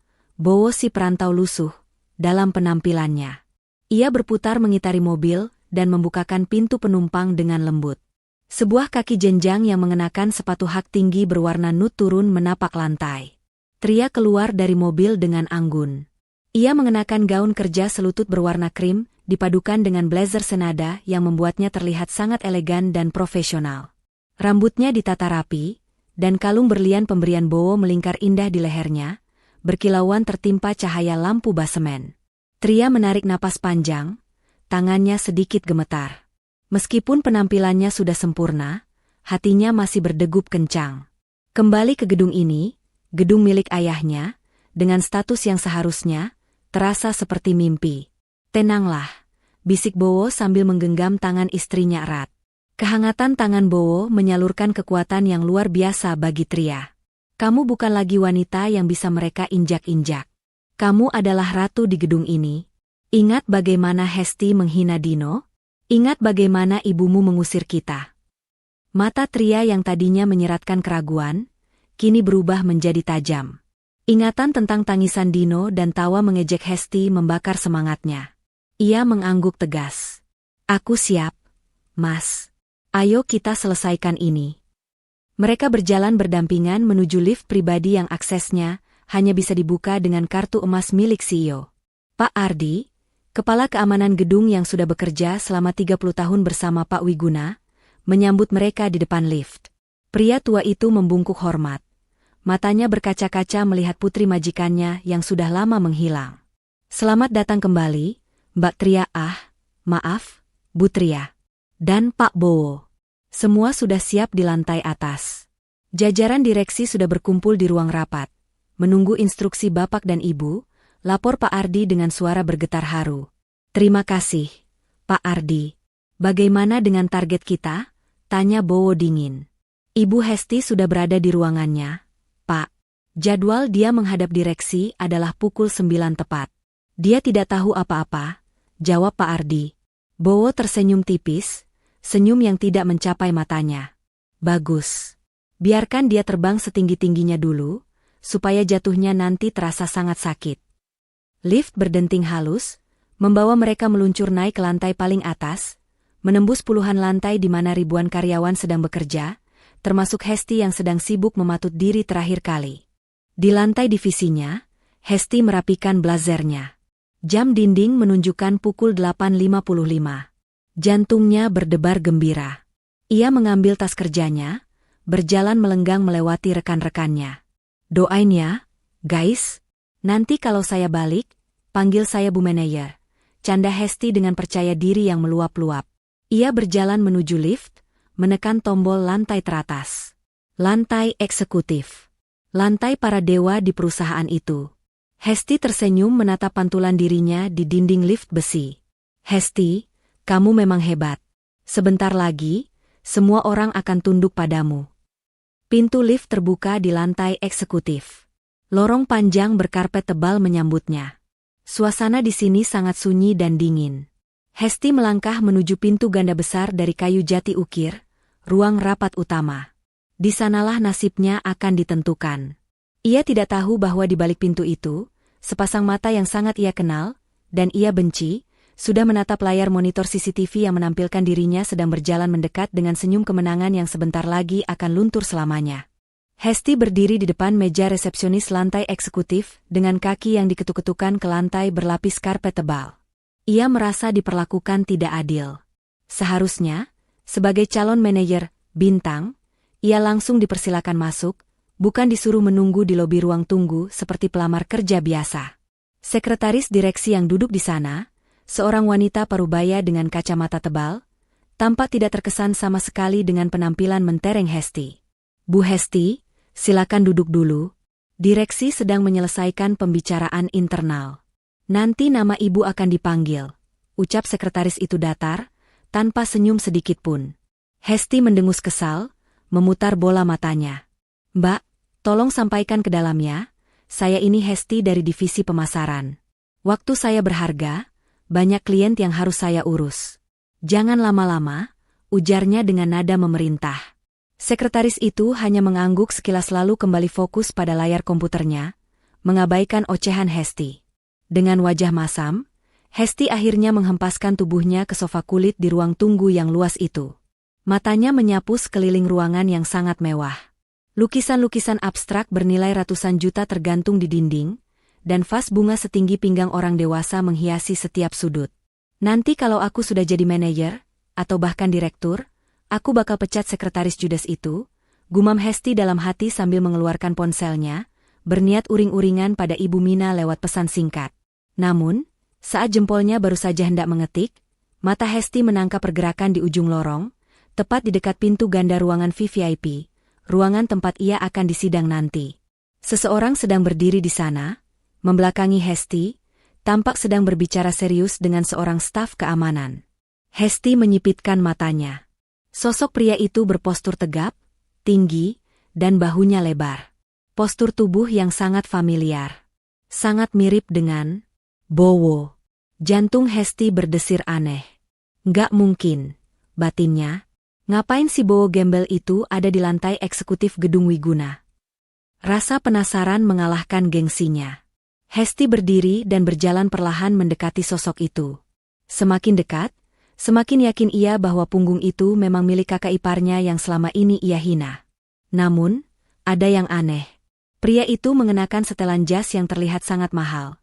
Bowo si perantau lusuh, dalam penampilannya. Ia berputar mengitari mobil dan membukakan pintu penumpang dengan lembut. Sebuah kaki jenjang yang mengenakan sepatu hak tinggi berwarna nude turun menapak lantai. Tria keluar dari mobil dengan anggun. Ia mengenakan gaun kerja selutut berwarna krim, dipadukan dengan blazer senada yang membuatnya terlihat sangat elegan dan profesional. Rambutnya ditata rapi, dan kalung berlian pemberian Bowo melingkar indah di lehernya, berkilauan tertimpa cahaya lampu basemen. Tria menarik napas panjang, tangannya sedikit gemetar. Meskipun penampilannya sudah sempurna, hatinya masih berdegup kencang. Kembali ke gedung ini, gedung milik ayahnya, dengan status yang seharusnya, terasa seperti mimpi. Tenanglah, bisik Bowo sambil menggenggam tangan istrinya erat. Kehangatan tangan Bowo menyalurkan kekuatan yang luar biasa bagi Tria. Kamu bukan lagi wanita yang bisa mereka injak-injak. Kamu adalah ratu di gedung ini. Ingat bagaimana Hesti menghina Dino? Ingat bagaimana ibumu mengusir kita. Mata Tria yang tadinya menyeratkan keraguan, kini berubah menjadi tajam. Ingatan tentang tangisan Dino dan tawa mengejek Hesti membakar semangatnya. Ia mengangguk tegas. Aku siap, Mas. Ayo kita selesaikan ini. Mereka berjalan berdampingan menuju lift pribadi yang aksesnya hanya bisa dibuka dengan kartu emas milik CEO. Pak Ardi, kepala keamanan gedung yang sudah bekerja selama 30 tahun bersama Pak Wiguna, menyambut mereka di depan lift. Pria tua itu membungkuk hormat. Matanya berkaca-kaca melihat putri majikannya yang sudah lama menghilang. Selamat datang kembali, Mbak Tria. Maaf, Bu Tria. Dan Pak Bowo. Semua sudah siap di lantai atas. Jajaran direksi sudah berkumpul di ruang rapat. Menunggu instruksi Bapak dan Ibu, lapor Pak Ardi dengan suara bergetar haru. Terima kasih, Pak Ardi. Bagaimana dengan target kita? Tanya Bowo dingin. Ibu Hesti sudah berada di ruangannya, Pak. Jadwal dia menghadap direksi adalah pukul 9 tepat. Dia tidak tahu apa-apa, jawab Pak Ardi. Bowo tersenyum tipis, senyum yang tidak mencapai matanya. Bagus. Biarkan dia terbang setinggi-tingginya dulu, supaya jatuhnya nanti terasa sangat sakit. Lift berdenting halus, membawa mereka meluncur naik ke lantai paling atas, menembus puluhan lantai di mana ribuan karyawan sedang bekerja, termasuk Hesti yang sedang sibuk mematut diri terakhir kali. Di lantai divisinya, Hesti merapikan blazernya. Jam dinding menunjukkan pukul 8.55. Jantungnya berdebar gembira. Ia mengambil tas kerjanya, berjalan melenggang melewati rekan-rekannya. Doain ya, guys. Nanti kalau saya balik, panggil saya Bu Manager. Canda Hesti dengan percaya diri yang meluap-luap. Ia berjalan menuju lift, menekan tombol lantai teratas. Lantai eksekutif. Lantai para dewa di perusahaan itu. Hesti tersenyum menatap pantulan dirinya di dinding lift besi. Hesti, kamu memang hebat. Sebentar lagi, semua orang akan tunduk padamu. Pintu lift terbuka di lantai eksekutif. Lorong panjang berkarpet tebal menyambutnya. Suasana di sini sangat sunyi dan dingin. Hesti melangkah menuju pintu ganda besar dari kayu jati ukir, ruang rapat utama. Di sanalah nasibnya akan ditentukan. Ia tidak tahu bahwa di balik pintu itu, sepasang mata yang sangat ia kenal, dan ia benci, sudah menatap layar monitor CCTV yang menampilkan dirinya sedang berjalan mendekat dengan senyum kemenangan yang sebentar lagi akan luntur selamanya. Hesti berdiri di depan meja resepsionis lantai eksekutif dengan kaki yang diketuk-ketukan ke lantai berlapis karpet tebal. Ia merasa diperlakukan tidak adil. Seharusnya, sebagai calon manajer bintang, ia langsung dipersilakan masuk, bukan disuruh menunggu di lobi ruang tunggu seperti pelamar kerja biasa. Sekretaris direksi yang duduk di sana, seorang wanita parubaya dengan kacamata tebal, tampak tidak terkesan sama sekali dengan penampilan mentereng Hesti. Bu Hesti, silakan duduk dulu. Direksi sedang menyelesaikan pembicaraan internal. Nanti nama ibu akan dipanggil, ucap sekretaris itu datar, tanpa senyum sedikit pun. Hesti mendengus kesal, memutar bola matanya. Mbak, tolong sampaikan ke dalamnya, saya ini Hesti dari divisi pemasaran. Waktu saya berharga, banyak klien yang harus saya urus. Jangan lama-lama, ujarnya dengan nada memerintah. Sekretaris itu hanya mengangguk sekilas lalu kembali fokus pada layar komputernya, mengabaikan ocehan Hesti. Dengan wajah masam, Hesti akhirnya menghempaskan tubuhnya ke sofa kulit di ruang tunggu yang luas itu. Matanya menyapu sekeliling ruangan yang sangat mewah. Lukisan-lukisan abstrak bernilai ratusan juta tergantung di dinding, dan vas bunga setinggi pinggang orang dewasa menghiasi setiap sudut. Nanti kalau aku sudah jadi manajer, atau bahkan direktur, aku bakal pecat sekretaris judes itu, gumam Hesti dalam hati sambil mengeluarkan ponselnya, berniat uring-uringan pada Ibu Mina lewat pesan singkat. Namun, saat jempolnya baru saja hendak mengetik, mata Hesti menangkap pergerakan di ujung lorong, tepat di dekat pintu ganda ruangan VVIP, ruangan tempat ia akan disidang nanti. Seseorang sedang berdiri di sana, membelakangi Hesti, tampak sedang berbicara serius dengan seorang staf keamanan. Hesti menyipitkan matanya. Sosok pria itu berpostur tegap, tinggi, dan bahunya lebar. Postur tubuh yang sangat familiar. Sangat mirip dengan Bowo. Jantung Hesti berdesir aneh. Nggak mungkin, batinnya. Ngapain si Bowo gembel itu ada di lantai eksekutif gedung Wiguna? Rasa penasaran mengalahkan gengsinya. Hesti berdiri dan berjalan perlahan mendekati sosok itu. Semakin dekat, semakin yakin ia bahwa punggung itu memang milik kakak iparnya yang selama ini ia hina. Namun, ada yang aneh. Pria itu mengenakan setelan jas yang terlihat sangat mahal.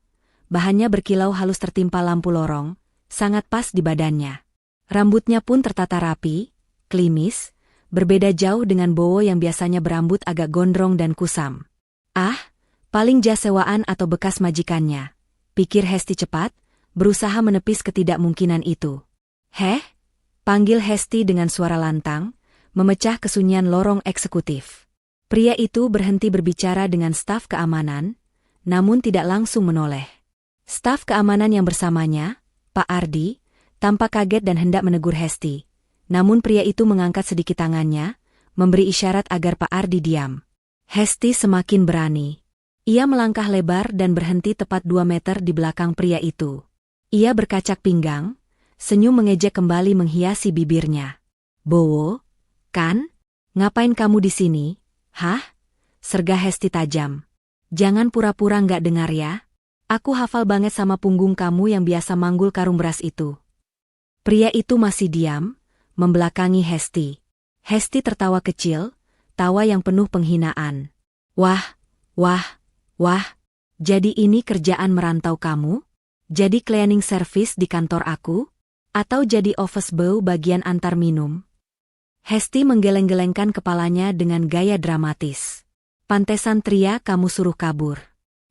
Bahannya berkilau halus tertimpa lampu lorong, sangat pas di badannya. Rambutnya pun tertata rapi, klimis, berbeda jauh dengan Bowo yang biasanya berambut agak gondrong dan kusam. Ah, paling jas sewaan atau bekas majikannya, pikir Hesti cepat, berusaha menepis ketidakmungkinan itu. Heh? Panggil Hesti dengan suara lantang, memecah kesunyian lorong eksekutif. Pria itu berhenti berbicara dengan staf keamanan, namun tidak langsung menoleh. Staf keamanan yang bersamanya, Pak Ardi, tampak kaget dan hendak menegur Hesti. Namun pria itu mengangkat sedikit tangannya, memberi isyarat agar Pak Ardi diam. Hesti semakin berani. Ia melangkah lebar dan berhenti tepat 2 meter di belakang pria itu. Ia berkacak pinggang, senyum mengejek kembali menghiasi bibirnya. Bowo, kan? Ngapain kamu di sini? Hah? Sergah Hesti tajam. Jangan pura-pura nggak dengar ya. Aku hafal banget sama punggung kamu yang biasa manggul karung beras itu. Pria itu masih diam, membelakangi Hesti. Hesti tertawa kecil, tawa yang penuh penghinaan. Wah, jadi ini kerjaan merantau kamu? Jadi cleaning service di kantor aku? Atau jadi office boy bagian antar minum? Hesti menggeleng-gelengkan kepalanya dengan gaya dramatis. Pantesan Tria kamu suruh kabur.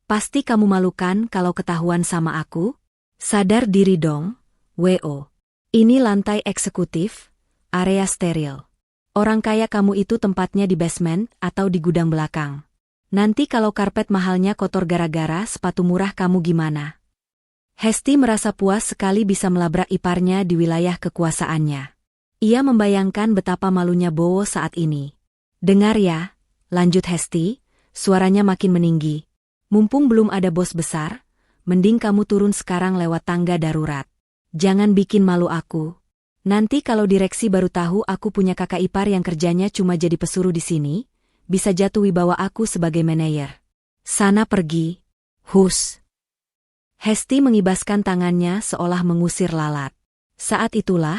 Pasti kamu malukan kalau ketahuan sama aku? Sadar diri dong, W.O. Ini lantai eksekutif, area steril. Orang kaya kamu itu tempatnya di basement atau di gudang belakang. Nanti kalau karpet mahalnya kotor gara-gara sepatu murah kamu gimana? Hesti merasa puas sekali bisa melabrak iparnya di wilayah kekuasaannya. Ia membayangkan betapa malunya Bowo saat ini. Dengar ya, lanjut Hesti, suaranya makin meninggi. Mumpung belum ada bos besar, mending kamu turun sekarang lewat tangga darurat. Jangan bikin malu aku. Nanti kalau direksi baru tahu aku punya kakak ipar yang kerjanya cuma jadi pesuruh di sini, bisa jatuh wibawa aku sebagai manajer. Sana pergi. Hus. Hesti mengibaskan tangannya seolah mengusir lalat. Saat itulah,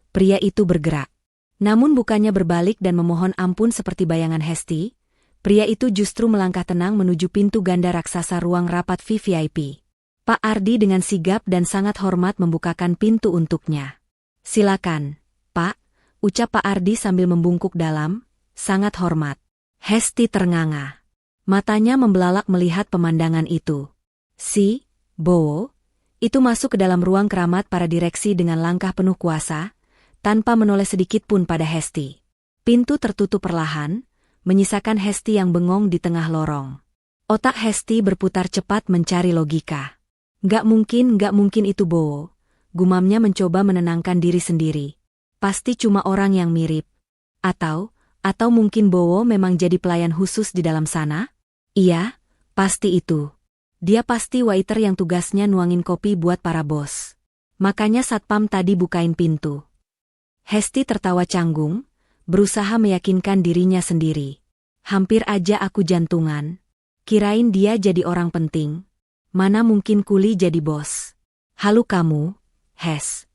pria itu bergerak. Namun bukannya berbalik dan memohon ampun seperti bayangan Hesti, pria itu justru melangkah tenang menuju pintu ganda raksasa ruang rapat VVIP. Pak Ardi dengan sigap dan sangat hormat membukakan pintu untuknya. Silakan, Pak, ucap Pak Ardi sambil membungkuk dalam, sangat hormat. Hesti ternganga. Matanya membelalak melihat pemandangan itu. Si Bowo itu masuk ke dalam ruang keramat para direksi dengan langkah penuh kuasa, tanpa menoleh sedikit pun pada Hesti. Pintu tertutup perlahan, menyisakan Hesti yang bengong di tengah lorong. Otak Hesti berputar cepat mencari logika. Gak mungkin itu Bowo, gumamnya mencoba menenangkan diri sendiri. Pasti cuma orang yang mirip. Atau mungkin Bowo memang jadi pelayan khusus di dalam sana? Iya, pasti itu. Dia pasti waiter yang tugasnya nuangin kopi buat para bos. Makanya satpam tadi bukain pintu. Hesti tertawa canggung, berusaha meyakinkan dirinya sendiri. Hampir aja aku jantungan. Kirain dia jadi orang penting. Mana mungkin kuli jadi bos. Halo kamu, Hes.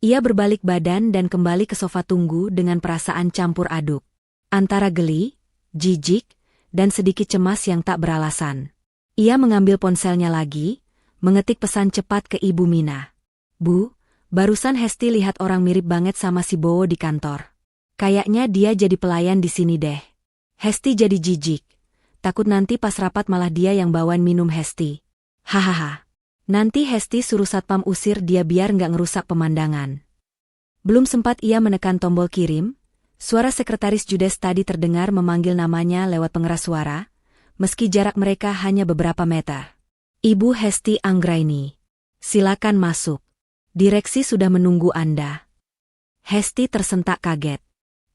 Ia berbalik badan dan kembali ke sofa tunggu dengan perasaan campur aduk. Antara geli, jijik, dan sedikit cemas yang tak beralasan. Ia mengambil ponselnya lagi, mengetik pesan cepat ke Ibu Mina. Bu, barusan Hesti lihat orang mirip banget sama si Bowo di kantor. Kayaknya dia jadi pelayan di sini deh. Hesti jadi jijik. Takut nanti pas rapat malah dia yang bawain minum Hesti. Hahaha. Nanti Hesti suruh satpam usir dia biar nggak ngerusak pemandangan. Belum sempat ia menekan tombol kirim, suara sekretaris Judes tadi terdengar memanggil namanya lewat pengeras suara, meski jarak mereka hanya beberapa meter. Ibu Hesti Anggraini. Silakan masuk. Direksi sudah menunggu Anda. Hesti tersentak kaget.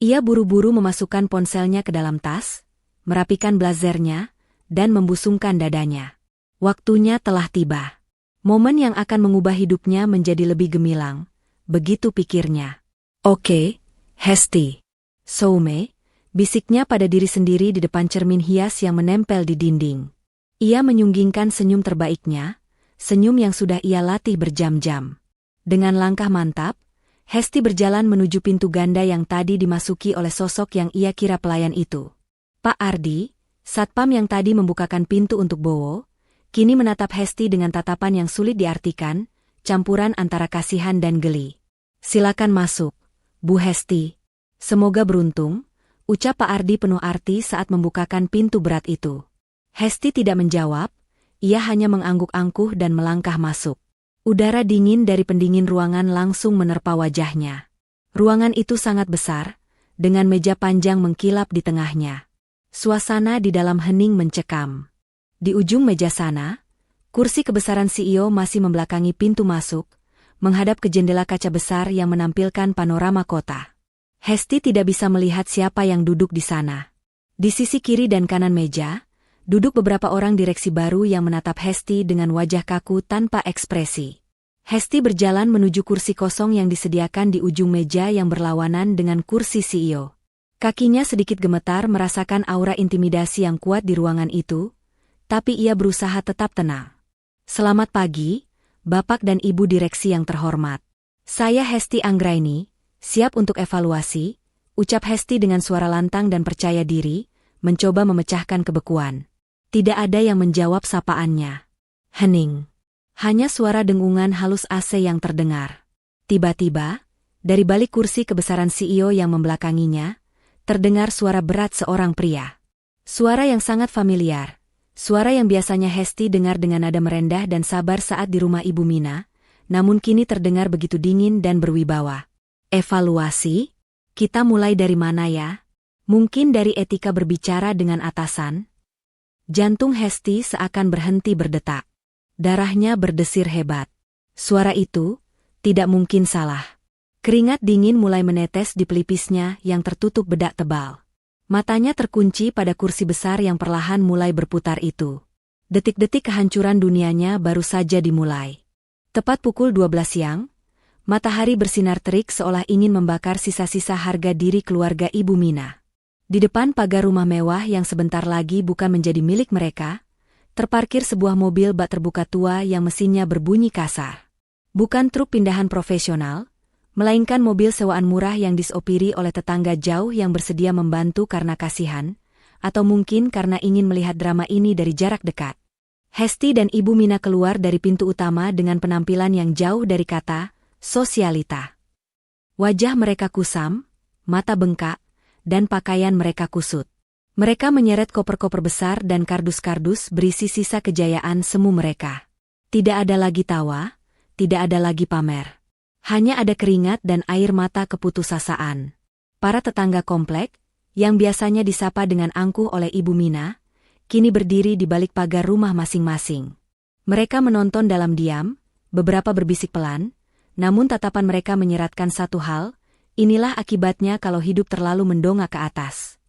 Ia buru-buru memasukkan ponselnya ke dalam tas, merapikan blazernya, dan membusungkan dadanya. Waktunya telah tiba. Momen yang akan mengubah hidupnya menjadi lebih gemilang, begitu pikirnya. Oke, Hesti. Soume, bisiknya pada diri sendiri di depan cermin hias yang menempel di dinding. Ia menyunggingkan senyum terbaiknya, senyum yang sudah ia latih berjam-jam. Dengan langkah mantap, Hesti berjalan menuju pintu ganda yang tadi dimasuki oleh sosok yang ia kira pelayan itu. Pak Ardi, satpam yang tadi membukakan pintu untuk Bowo, kini menatap Hesti dengan tatapan yang sulit diartikan, campuran antara kasihan dan geli. Silakan masuk, Bu Hesti. Semoga beruntung, ucap Pak Ardi penuh arti saat membukakan pintu berat itu. Hesti tidak menjawab, ia hanya mengangguk-angkuh dan melangkah masuk. Udara dingin dari pendingin ruangan langsung menerpa wajahnya. Ruangan itu sangat besar, dengan meja panjang mengkilap di tengahnya. Suasana di dalam hening mencekam. Di ujung meja sana, kursi kebesaran CEO masih membelakangi pintu masuk, menghadap ke jendela kaca besar yang menampilkan panorama kota. Hesti tidak bisa melihat siapa yang duduk di sana. Di sisi kiri dan kanan meja, duduk beberapa orang direksi baru yang menatap Hesti dengan wajah kaku tanpa ekspresi. Hesti berjalan menuju kursi kosong yang disediakan di ujung meja yang berlawanan dengan kursi CEO. Kakinya sedikit gemetar merasakan aura intimidasi yang kuat di ruangan itu, tapi ia berusaha tetap tenang. Selamat pagi, Bapak dan Ibu direksi yang terhormat. Saya Hesti Anggraini, siap untuk evaluasi, ucap Hesti dengan suara lantang dan percaya diri, mencoba memecahkan kebekuan. Tidak ada yang menjawab sapaannya. Hening. Hanya suara dengungan halus AC yang terdengar. Tiba-tiba, dari balik kursi kebesaran CEO yang membelakanginya, terdengar suara berat seorang pria. Suara yang sangat familiar. Suara yang biasanya Hesti dengar dengan nada merendah dan sabar saat di rumah Ibu Mina, namun kini terdengar begitu dingin dan berwibawa. Evaluasi? Kita mulai dari mana ya? Mungkin dari etika berbicara dengan atasan? Jantung Hesti seakan berhenti berdetak. Darahnya berdesir hebat. Suara itu tidak mungkin salah. Keringat dingin mulai menetes di pelipisnya yang tertutup bedak tebal. Matanya terkunci pada kursi besar yang perlahan mulai berputar itu. Detik-detik kehancuran dunianya baru saja dimulai. Tepat pukul 12 siang, matahari bersinar terik seolah ingin membakar sisa-sisa harga diri keluarga Ibu Mina. Di depan pagar rumah mewah yang sebentar lagi bukan menjadi milik mereka, terparkir sebuah mobil bak terbuka tua yang mesinnya berbunyi kasar. Bukan truk pindahan profesional, melainkan mobil sewaan murah yang disopiri oleh tetangga jauh yang bersedia membantu karena kasihan, atau mungkin karena ingin melihat drama ini dari jarak dekat. Hesti dan Ibu Mina keluar dari pintu utama dengan penampilan yang jauh dari kata sosialita. Wajah mereka kusam, mata bengkak, dan pakaian mereka kusut. Mereka menyeret koper-koper besar dan kardus-kardus berisi sisa kejayaan semu mereka. Tidak ada lagi tawa, tidak ada lagi pamer. Hanya ada keringat dan air mata keputusasaan. Para tetangga komplek, yang biasanya disapa dengan angkuh oleh Ibu Mina, kini berdiri di balik pagar rumah masing-masing. Mereka menonton dalam diam, beberapa berbisik pelan, namun tatapan mereka menyeratkan satu hal, inilah akibatnya kalau hidup terlalu mendongak ke atas.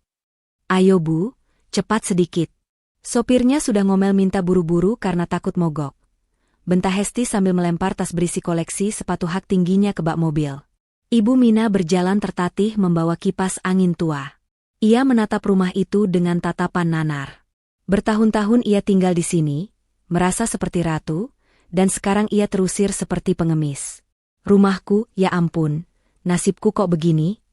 Ayo Bu, cepat sedikit. Sopirnya sudah ngomel minta buru-buru karena takut mogok. Bentak Hesti sambil melempar tas berisi koleksi sepatu hak tingginya ke bak mobil. Ibu Mina berjalan tertatih membawa kipas angin tua. Ia menatap rumah itu dengan tatapan nanar. Bertahun-tahun ia tinggal di sini, merasa seperti ratu, dan sekarang ia terusir seperti pengemis. Rumahku, ya ampun, nasibku kok begini?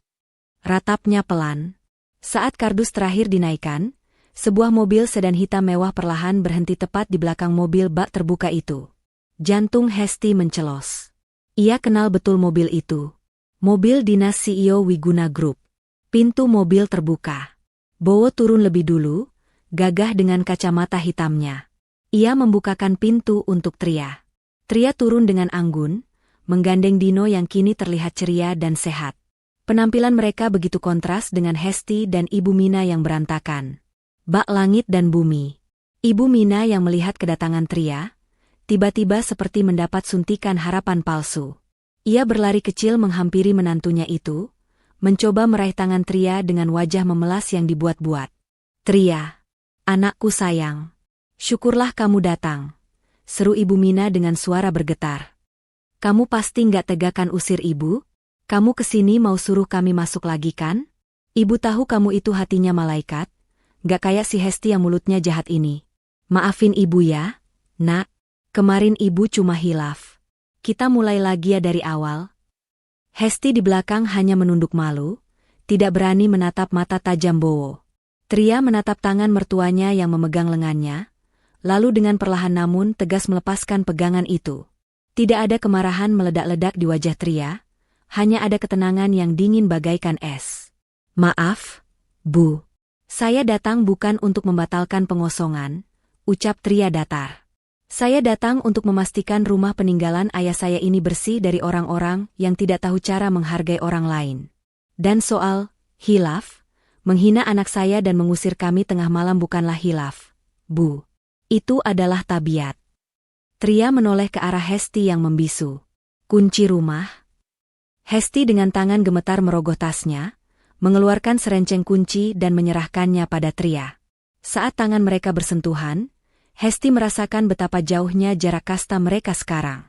Ratapnya pelan. Saat kardus terakhir dinaikkan, sebuah mobil sedan hitam mewah perlahan berhenti tepat di belakang mobil bak terbuka itu. Jantung Hesti mencelos. Ia kenal betul mobil itu. Mobil dinas CEO Wiguna Group. Pintu mobil terbuka. Bowo turun lebih dulu, gagah dengan kacamata hitamnya. Ia membukakan pintu untuk Tria. Tria turun dengan anggun, menggandeng Dino yang kini terlihat ceria dan sehat. Penampilan mereka begitu kontras dengan Hesti dan Ibu Mina yang berantakan. Bak langit dan bumi. Ibu Mina yang melihat kedatangan Tria, tiba-tiba seperti mendapat suntikan harapan palsu. Ia berlari kecil menghampiri menantunya itu, mencoba meraih tangan Tria dengan wajah memelas yang dibuat-buat. Tria, anakku sayang. Syukurlah kamu datang, seru Ibu Mina dengan suara bergetar. Kamu pasti nggak tega kan usir ibu? Kamu kesini mau suruh kami masuk lagi kan? Ibu tahu kamu itu hatinya malaikat, nggak kayak si Hesti yang mulutnya jahat ini. Maafin ibu ya, nak. Kemarin ibu cuma hilaf. Kita mulai lagi ya dari awal. Hesti di belakang hanya menunduk malu, tidak berani menatap mata tajam Bowo. Tria menatap tangan mertuanya yang memegang lengannya, lalu dengan perlahan namun tegas melepaskan pegangan itu. Tidak ada kemarahan meledak-ledak di wajah Tria, hanya ada ketenangan yang dingin bagaikan es. Maaf, Bu. Saya datang bukan untuk membatalkan pengosongan, ucap Tria datar. Saya datang untuk memastikan rumah peninggalan ayah saya ini bersih dari orang-orang yang tidak tahu cara menghargai orang lain. Dan soal hilaf, menghina anak saya dan mengusir kami tengah malam bukanlah hilaf, Bu. Itu adalah tabiat. Tria menoleh ke arah Hesti yang membisu. Kunci rumah? Hesti dengan tangan gemetar merogoh tasnya, mengeluarkan serenceng kunci dan menyerahkannya pada Tria. Saat tangan mereka bersentuhan, Hesti merasakan betapa jauhnya jarak kasta mereka sekarang.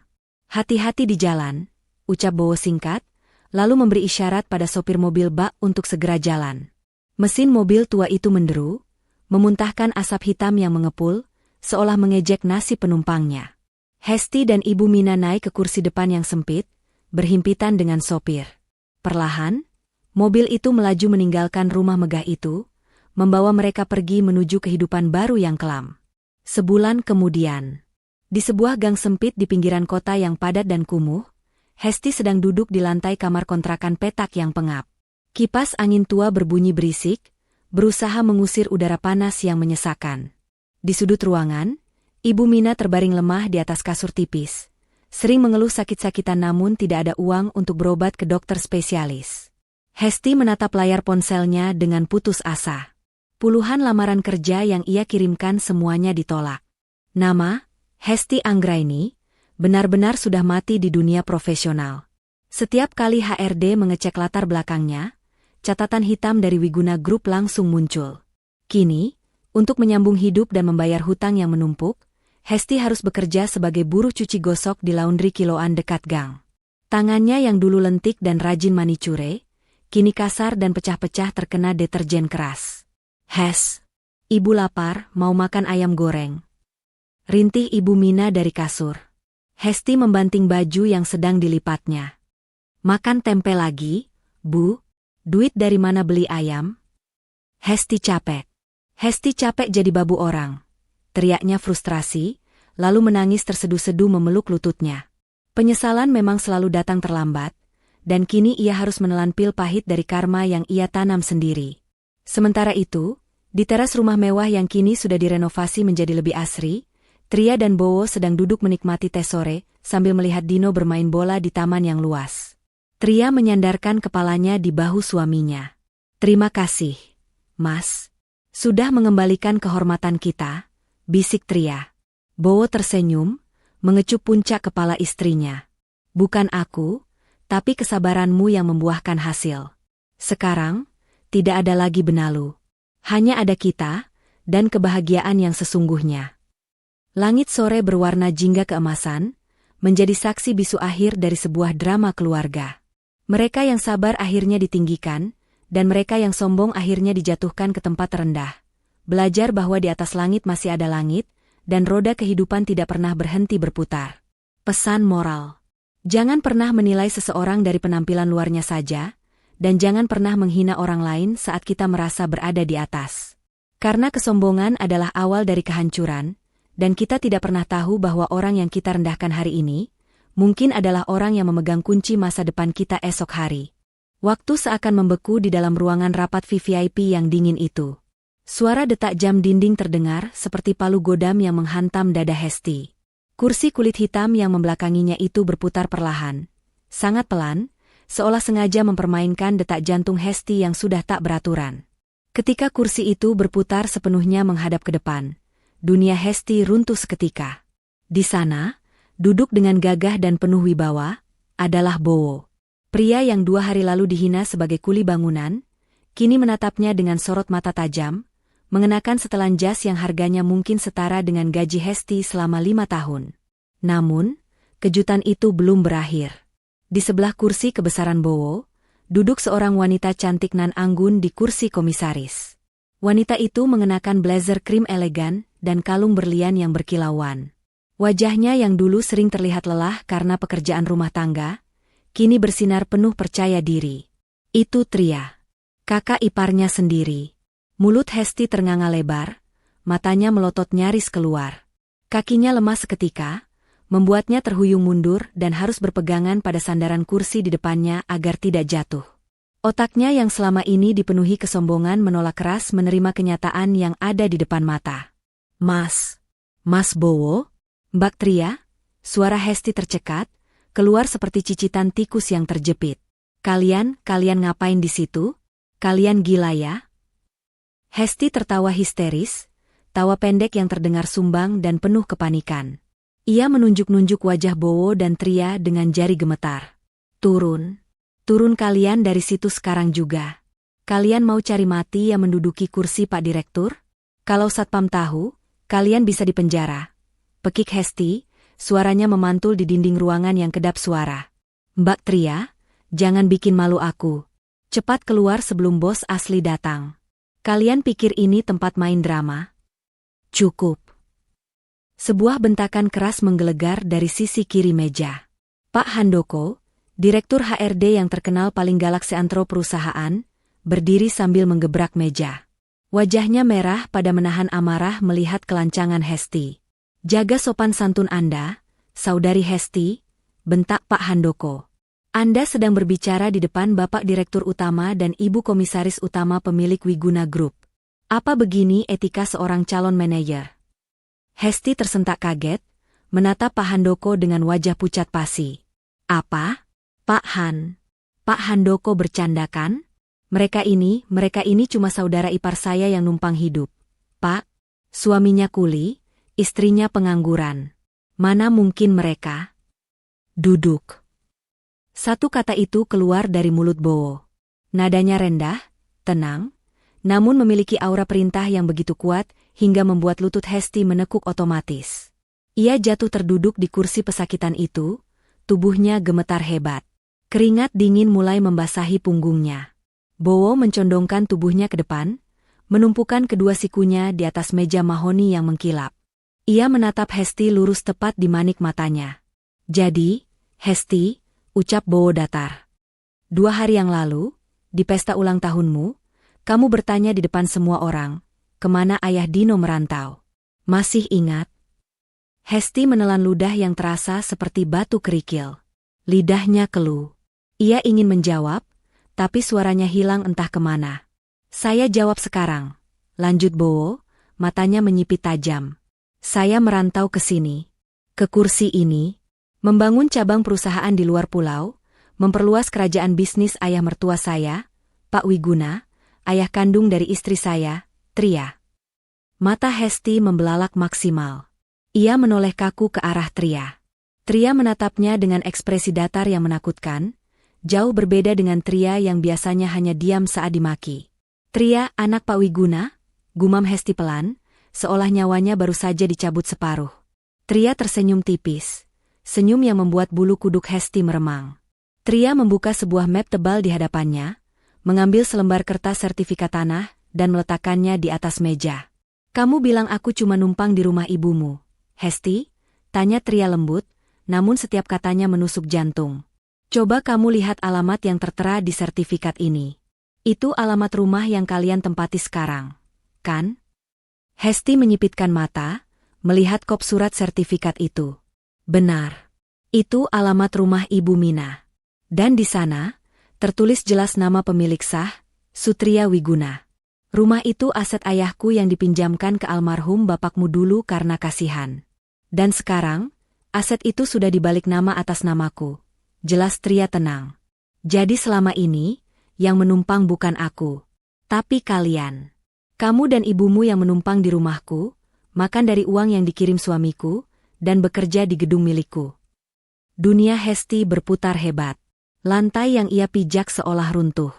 Hati-hati di jalan, ucap Bowo singkat, lalu memberi isyarat pada sopir mobil bak untuk segera jalan. Mesin mobil tua itu menderu, memuntahkan asap hitam yang mengepul, seolah mengejek nasib penumpangnya. Hesti dan Ibu Mina naik ke kursi depan yang sempit, berhimpitan dengan sopir. Perlahan, mobil itu melaju meninggalkan rumah megah itu, membawa mereka pergi menuju kehidupan baru yang kelam. Sebulan kemudian, di sebuah gang sempit di pinggiran kota yang padat dan kumuh, Hesti sedang duduk di lantai kamar kontrakan petak yang pengap. Kipas angin tua berbunyi berisik, berusaha mengusir udara panas yang menyesakan. Di sudut ruangan, Ibu Mina terbaring lemah di atas kasur tipis. Sering mengeluh sakit-sakitan namun tidak ada uang untuk berobat ke dokter spesialis. Hesti menatap layar ponselnya dengan putus asa. Puluhan lamaran kerja yang ia kirimkan semuanya ditolak. Nama, Hesti Anggraini, benar-benar sudah mati di dunia profesional. Setiap kali HRD mengecek latar belakangnya, catatan hitam dari Wiguna Group langsung muncul. Kini, Untuk menyambung hidup dan membayar hutang yang menumpuk, Hesti harus bekerja sebagai buruh cuci gosok di laundry kiloan dekat gang. Tangannya yang dulu lentik dan rajin manicure, kini kasar dan pecah-pecah terkena deterjen keras. "Hes, ibu lapar, mau makan ayam goreng?" rintih Ibu Mina dari kasur. Hesti membanting baju yang sedang dilipatnya. "Makan tempe lagi, Bu? Duit dari mana beli ayam?" Hesti capek jadi babu orang. Teriaknya frustrasi, lalu menangis terseduh-seduh memeluk lututnya. Penyesalan memang selalu datang terlambat, dan kini ia harus menelan pil pahit dari karma yang ia tanam sendiri. Sementara itu, di teras rumah mewah yang kini sudah direnovasi menjadi lebih asri, Tria dan Bowo sedang duduk menikmati teh sore, sambil melihat Dino bermain bola di taman yang luas. Tria menyandarkan kepalanya di bahu suaminya. "Terima kasih, Mas. Sudah mengembalikan kehormatan kita," bisik Tria. Bowo tersenyum, mengecup puncak kepala istrinya. "Bukan aku, tapi kesabaranmu yang membuahkan hasil. Sekarang, tidak ada lagi benalu. Hanya ada kita, dan kebahagiaan yang sesungguhnya." Langit sore berwarna jingga keemasan, menjadi saksi bisu akhir dari sebuah drama keluarga. Mereka yang sabar akhirnya ditinggikan, dan mereka yang sombong akhirnya dijatuhkan ke tempat terendah. Belajar bahwa di atas langit masih ada langit, dan roda kehidupan tidak pernah berhenti berputar. Pesan moral: jangan pernah menilai seseorang dari penampilan luarnya saja, dan jangan pernah menghina orang lain saat kita merasa berada di atas. Karena kesombongan adalah awal dari kehancuran, dan kita tidak pernah tahu bahwa orang yang kita rendahkan hari ini, mungkin adalah orang yang memegang kunci masa depan kita esok hari. Waktu seakan membeku di dalam ruangan rapat VVIP yang dingin itu. Suara detak jam dinding terdengar seperti palu godam yang menghantam dada Hesti. Kursi kulit hitam yang membelakanginya itu berputar perlahan, sangat pelan, seolah sengaja mempermainkan detak jantung Hesti yang sudah tak beraturan. Ketika kursi itu berputar sepenuhnya menghadap ke depan, dunia Hesti runtuh seketika. Di sana, duduk dengan gagah dan penuh wibawa, adalah Bowo. Pria yang 2 hari lalu dihina sebagai kuli bangunan, kini menatapnya dengan sorot mata tajam, mengenakan setelan jas yang harganya mungkin setara dengan gaji Hesti selama 5 tahun. Namun, kejutan itu belum berakhir. Di sebelah kursi kebesaran Bowo, duduk seorang wanita cantik nan anggun di kursi komisaris. Wanita itu mengenakan blazer krim elegan dan kalung berlian yang berkilauan. Wajahnya yang dulu sering terlihat lelah karena pekerjaan rumah tangga, kini bersinar penuh percaya diri. Itu Tria, kakak iparnya sendiri. Mulut Hesti ternganga lebar, matanya melotot nyaris keluar. Kakinya lemas seketika, membuatnya terhuyung mundur dan harus berpegangan pada sandaran kursi di depannya agar tidak jatuh. Otaknya yang selama ini dipenuhi kesombongan menolak keras menerima kenyataan yang ada di depan mata. Mas Bowo? Mbak Tria?" Suara Hesti tercekat, keluar seperti cicitan tikus yang terjepit. Kalian ngapain di situ? Kalian gila ya?" Hesti tertawa histeris, tawa pendek yang terdengar sumbang dan penuh kepanikan. Ia menunjuk-nunjuk wajah Bowo dan Tria dengan jari gemetar. Turun kalian dari situ sekarang juga. Kalian mau cari mati yang menduduki kursi Pak Direktur? Kalau Satpam tahu, kalian bisa dipenjara. Pekik Hesti, suaranya memantul di dinding ruangan yang kedap suara. "Mbak Tria, jangan bikin malu aku. Cepat keluar sebelum bos asli datang. Kalian pikir ini tempat main drama? Cukup." Sebuah bentakan keras menggelegar dari sisi kiri meja. Pak Handoko, Direktur HRD yang terkenal paling galak seantero perusahaan, berdiri sambil menggebrak meja. Wajahnya merah pada menahan amarah melihat kelancangan Hesti. "Jaga sopan santun Anda, Saudari Hesti," bentak Pak Handoko. "Anda sedang berbicara di depan Bapak Direktur Utama dan Ibu Komisaris Utama pemilik Wiguna Group. Apa begini etika seorang calon manajer?" Hesti tersentak kaget, menatap Pak Handoko dengan wajah pucat pasi. "Apa? Pak Handoko bercanda kan? Mereka ini cuma saudara ipar saya yang numpang hidup. Pak, suaminya kuli, istrinya pengangguran. Mana mungkin mereka?" "Duduk." Satu kata itu keluar dari mulut Bowo. Nadanya rendah, tenang, namun memiliki aura perintah yang begitu kuat hingga membuat lutut Hesti menekuk otomatis. Ia jatuh terduduk di kursi pesakitan itu, tubuhnya gemetar hebat. Keringat dingin mulai membasahi punggungnya. Bowo mencondongkan tubuhnya ke depan, menumpukan kedua sikunya di atas meja mahoni yang mengkilap. Ia menatap Hesti lurus tepat di manik matanya. "Jadi, Hesti," ucap Bowo datar. "2 hari yang lalu, di pesta ulang tahunmu, kamu bertanya di depan semua orang, kemana ayah Dino merantau. Masih ingat?" Hesti menelan ludah yang terasa seperti batu kerikil. Lidahnya keluh. Ia ingin menjawab, tapi suaranya hilang entah kemana. "Saya jawab sekarang," lanjut Bowo, matanya menyipit tajam. "Saya merantau ke sini. Ke kursi ini. Membangun cabang perusahaan di luar pulau, memperluas kerajaan bisnis ayah mertua saya, Pak Wiguna, ayah kandung dari istri saya, Tria." Mata Hesti membelalak maksimal. Ia menoleh kaku ke arah Tria. Tria menatapnya dengan ekspresi datar yang menakutkan, jauh berbeda dengan Tria yang biasanya hanya diam saat dimaki. "Tria, anak Pak Wiguna?" gumam Hesti pelan, seolah nyawanya baru saja dicabut separuh. Tria tersenyum tipis, senyum yang membuat bulu kuduk Hesti meremang. Tria membuka sebuah map tebal di hadapannya, mengambil selembar kertas sertifikat tanah, dan meletakkannya di atas meja. "Kamu bilang aku cuma numpang di rumah ibumu, Hesti?" tanya Tria lembut, namun setiap katanya menusuk jantung. "Coba kamu lihat alamat yang tertera di sertifikat ini. Itu alamat rumah yang kalian tempati sekarang, kan?" Hesti menyipitkan mata, melihat kop surat sertifikat itu. Benar. Itu alamat rumah Ibu Mina. Dan di sana, tertulis jelas nama pemilik sah, Sutria Wiguna. Rumah itu aset ayahku yang dipinjamkan ke almarhum bapakmu dulu karena kasihan. Dan sekarang, aset itu sudah dibalik nama atas namaku. Jelas Tria tenang. Jadi selama ini, yang menumpang bukan aku, tapi kalian. Kamu dan ibumu yang menumpang di rumahku, makan dari uang yang dikirim suamiku, dan bekerja di gedung milikku. Dunia Hesti berputar hebat. Lantai yang ia pijak seolah runtuh.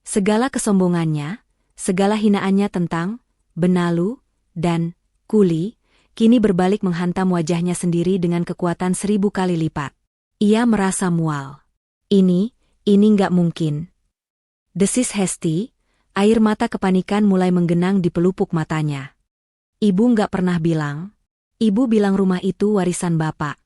Segala kesombongannya, segala hinaannya tentang benalu dan kuli, kini berbalik menghantam wajahnya sendiri dengan kekuatan 1000 kali lipat. Ia merasa mual. Ini nggak mungkin. Desis Hesti, air mata kepanikan mulai menggenang di pelupuk matanya. "Ibu nggak pernah bilang. Ibu bilang rumah itu warisan bapak.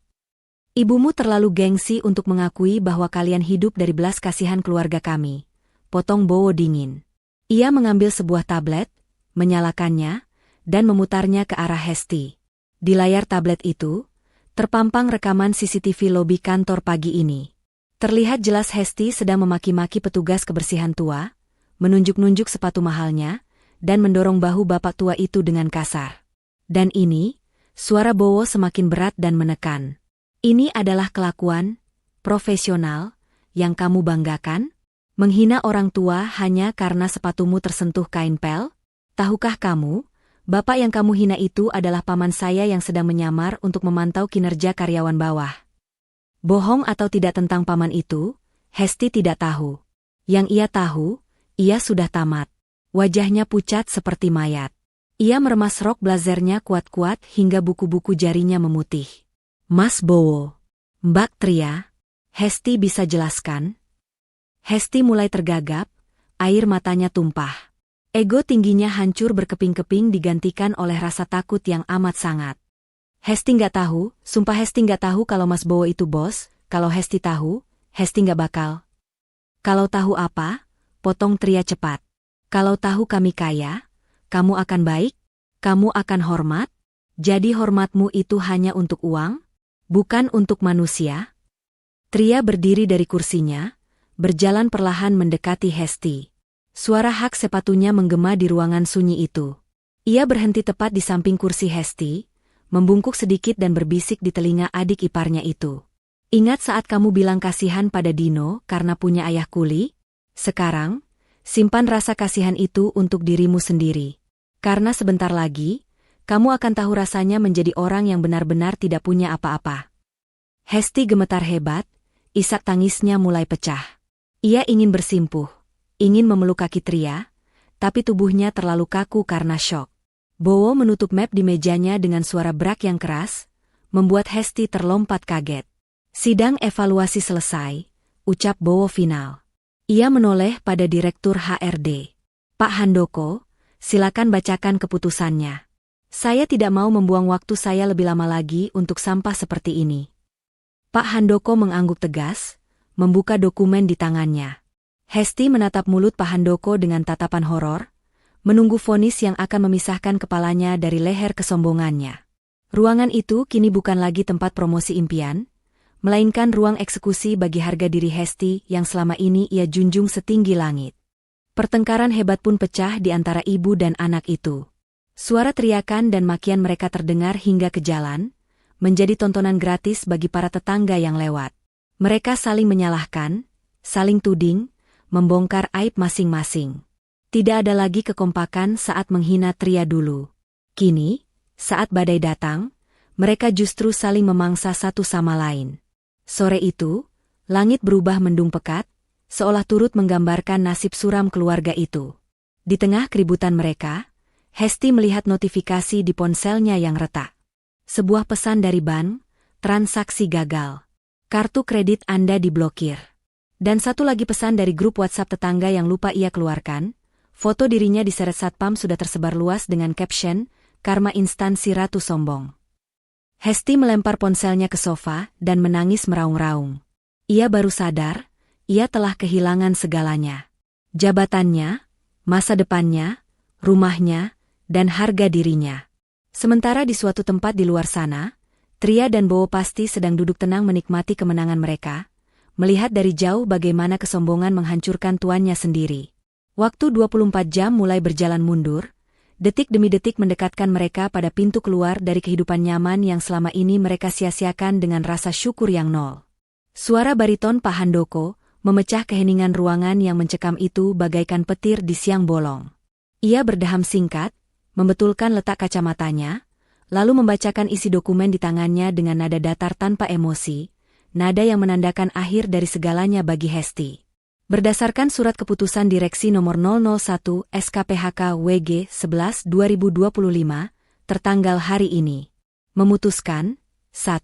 Ibumu terlalu gengsi untuk mengakui bahwa kalian hidup dari belas kasihan keluarga kami," potong Bowo dingin. Ia mengambil sebuah tablet, menyalakannya, dan memutarnya ke arah Hesti. Di layar tablet itu, terpampang rekaman CCTV lobi kantor pagi ini. Terlihat jelas Hesti sedang memaki-maki petugas kebersihan tua, menunjuk-nunjuk sepatu mahalnya, dan mendorong bahu bapak tua itu dengan kasar. Dan ini, suara Bowo semakin berat dan menekan. "Ini adalah kelakuan profesional yang kamu banggakan? Menghina orang tua hanya karena sepatumu tersentuh kain pel? Tahukah kamu, bapak yang kamu hina itu adalah paman saya yang sedang menyamar untuk memantau kinerja karyawan bawah." Bohong atau tidak tentang paman itu, Hesti tidak tahu. Yang ia tahu, ia sudah tamat. Wajahnya pucat seperti mayat. Ia meremas rok blazernya kuat-kuat hingga buku-buku jarinya memutih. "Mas Bowo, Mbak Tria, Hesti bisa jelaskan?" Hesti mulai tergagap, air matanya tumpah. Ego tingginya hancur berkeping-keping digantikan oleh rasa takut yang amat sangat. Hesti nggak tahu, sumpah Hesti nggak tahu kalau Mas Bowo itu bos. Kalau Hesti tahu, Hesti nggak bakal. "Kalau tahu apa?" potong Tria cepat. "Kalau tahu kami kaya, kamu akan baik? Kamu akan hormat? Jadi hormatmu itu hanya untuk uang? Bukan untuk manusia?" Tria berdiri dari kursinya, berjalan perlahan mendekati Hesti. Suara hak sepatunya menggema di ruangan sunyi itu. Ia berhenti tepat di samping kursi Hesti, membungkuk sedikit dan berbisik di telinga adik iparnya itu. "Ingat saat kamu bilang kasihan pada Dino karena punya ayah kuli? Sekarang, simpan rasa kasihan itu untuk dirimu sendiri. Karena sebentar lagi, kamu akan tahu rasanya menjadi orang yang benar-benar tidak punya apa-apa." Hesti gemetar hebat, isak tangisnya mulai pecah. Ia ingin bersimpuh, ingin memeluk kaki Tria, tapi tubuhnya terlalu kaku karena syok. Bowo menutup map di mejanya dengan suara brak yang keras, membuat Hesti terlompat kaget. Sidang evaluasi selesai, ucap Bowo final. Ia menoleh pada Direktur HRD. Pak Handoko, silakan bacakan keputusannya. Saya tidak mau membuang waktu saya lebih lama lagi untuk sampah seperti ini. Pak Handoko mengangguk tegas, membuka dokumen di tangannya. Hesti menatap mulut Pak Handoko dengan tatapan horor, menunggu vonis yang akan memisahkan kepalanya dari leher kesombongannya. Ruangan itu kini bukan lagi tempat promosi impian, melainkan ruang eksekusi bagi harga diri Hesti yang selama ini ia junjung setinggi langit. Pertengkaran hebat pun pecah di antara ibu dan anak itu. Suara teriakan dan makian mereka terdengar hingga ke jalan, menjadi tontonan gratis bagi para tetangga yang lewat. Mereka saling menyalahkan, saling tuding, membongkar aib masing-masing. Tidak ada lagi kekompakan saat menghina Tria dulu. Kini, saat badai datang, mereka justru saling memangsa satu sama lain. Sore itu, langit berubah mendung pekat, seolah turut menggambarkan nasib suram keluarga itu. Di tengah keributan mereka, Hesti melihat notifikasi di ponselnya yang retak. Sebuah pesan dari bank, transaksi gagal. Kartu kredit Anda diblokir. Dan satu lagi pesan dari grup WhatsApp tetangga yang lupa ia keluarkan, foto dirinya diseret satpam sudah tersebar luas dengan caption, karma instansi ratu sombong. Hesti melempar ponselnya ke sofa dan menangis meraung-raung. Ia baru sadar, ia telah kehilangan segalanya. Jabatannya, masa depannya, rumahnya, dan harga dirinya. Sementara di suatu tempat di luar sana, Tria dan Bowo pasti sedang duduk tenang menikmati kemenangan mereka, melihat dari jauh bagaimana kesombongan menghancurkan tuannya sendiri. Waktu 24 jam mulai berjalan mundur, detik demi detik mendekatkan mereka pada pintu keluar dari kehidupan nyaman yang selama ini mereka sia-siakan dengan rasa syukur yang nol. Suara bariton Pak Handoko memecah keheningan ruangan yang mencekam itu bagaikan petir di siang bolong. Ia berdaham singkat, membetulkan letak kacamatanya, lalu membacakan isi dokumen di tangannya dengan nada datar tanpa emosi, nada yang menandakan akhir dari segalanya bagi Hesti. Berdasarkan surat keputusan Direksi nomor 001 SKPHK WG 11 2025, tertanggal hari ini, memutuskan 1.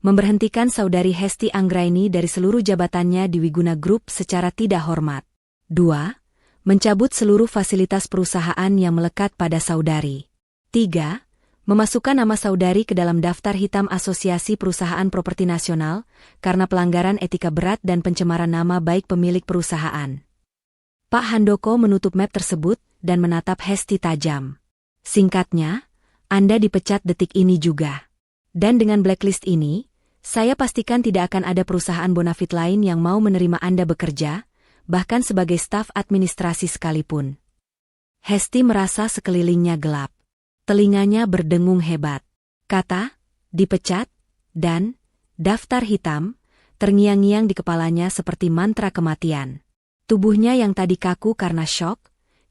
Memberhentikan Saudari Hesti Anggraini dari seluruh jabatannya di Wiguna Group secara tidak hormat. 2. Mencabut seluruh fasilitas perusahaan yang melekat pada saudari. 3. Memasukkan nama saudari ke dalam daftar hitam Asosiasi Perusahaan Properti Nasional karena pelanggaran etika berat dan pencemaran nama baik pemilik perusahaan. Pak Handoko menutup map tersebut dan menatap Hesti tajam. Singkatnya, Anda dipecat detik ini juga. Dan dengan blacklist ini, saya pastikan tidak akan ada perusahaan bonafit lain yang mau menerima Anda bekerja, bahkan sebagai staf administrasi sekalipun. Hesti merasa sekelilingnya gelap. Telinganya berdengung hebat. Kata, dipecat, dan daftar hitam, terngiang-ngiang di kepalanya seperti mantra kematian. Tubuhnya yang tadi kaku karena syok,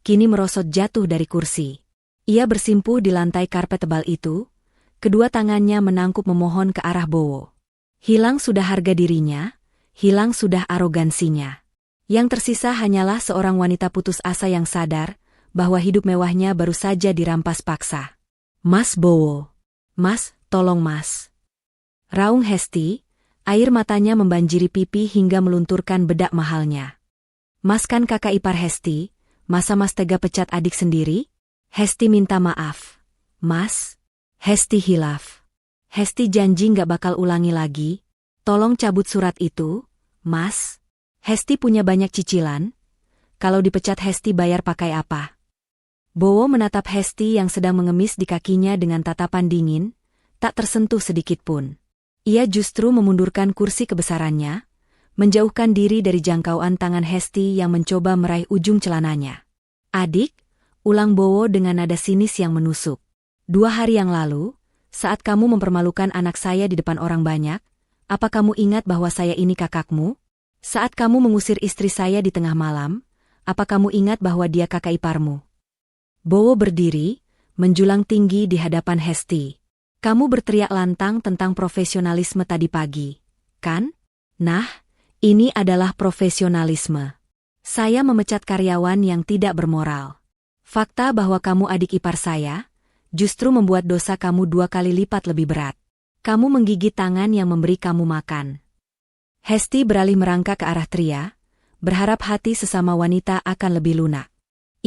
kini merosot jatuh dari kursi. Ia bersimpuh di lantai karpet tebal itu, kedua tangannya menangkup memohon ke arah Bowo. Hilang sudah harga dirinya, hilang sudah arogansinya. Yang tersisa hanyalah seorang wanita putus asa yang sadar bahwa hidup mewahnya baru saja dirampas paksa. Mas Bowo. Mas, tolong mas. Raung Hesti, air matanya membanjiri pipi hingga melunturkan bedak mahalnya. Mas kan kakak ipar Hesti, masa mas tega pecat adik sendiri? Hesti minta maaf. Mas. Hesti hilaf. Hesti janji nggak bakal ulangi lagi. Tolong cabut surat itu, mas. Hesti punya banyak cicilan. Kalau dipecat Hesti bayar pakai apa? Bowo menatap Hesti yang sedang mengemis di kakinya dengan tatapan dingin, tak tersentuh sedikit pun. Ia justru memundurkan kursi kebesarannya, menjauhkan diri dari jangkauan tangan Hesti yang mencoba meraih ujung celananya. Adik, ulang Bowo dengan nada sinis yang menusuk. 2 hari yang lalu, saat kamu mempermalukan anak saya di depan orang banyak, apa kamu ingat bahwa saya ini kakakmu? Saat kamu mengusir istri saya di tengah malam, apa kamu ingat bahwa dia kakak iparmu? Bowo berdiri, menjulang tinggi di hadapan Hesti. Kamu berteriak lantang tentang profesionalisme tadi pagi, kan? Nah, ini adalah profesionalisme. Saya memecat karyawan yang tidak bermoral. Fakta bahwa kamu adik ipar saya, justru membuat dosa kamu 2 kali lipat lebih berat. Kamu menggigit tangan yang memberi kamu makan. Hesti beralih merangkak ke arah Tria, berharap hati sesama wanita akan lebih lunak.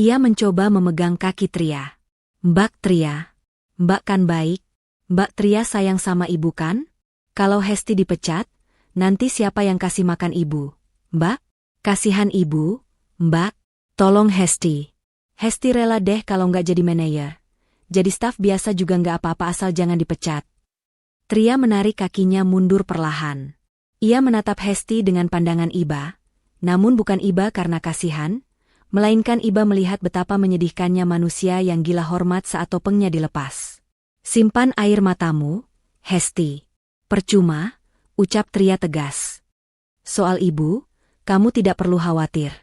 Ia mencoba memegang kaki Tria. Mbak Tria, Mbak kan baik. Mbak Tria sayang sama ibu kan? Kalau Hesti dipecat, nanti siapa yang kasih makan ibu? Mbak? Kasihan ibu, Mbak. Tolong Hesti. Hesti rela deh kalau nggak jadi manajer. Jadi staf biasa juga nggak apa-apa asal jangan dipecat. Tria menarik kakinya mundur perlahan. Ia menatap Hesti dengan pandangan iba, namun bukan iba karena kasihan, melainkan iba melihat betapa menyedihkannya manusia yang gila hormat saat topengnya dilepas. Simpan air matamu, Hesti. Percuma, ucap Tria tegas. Soal ibu, kamu tidak perlu khawatir.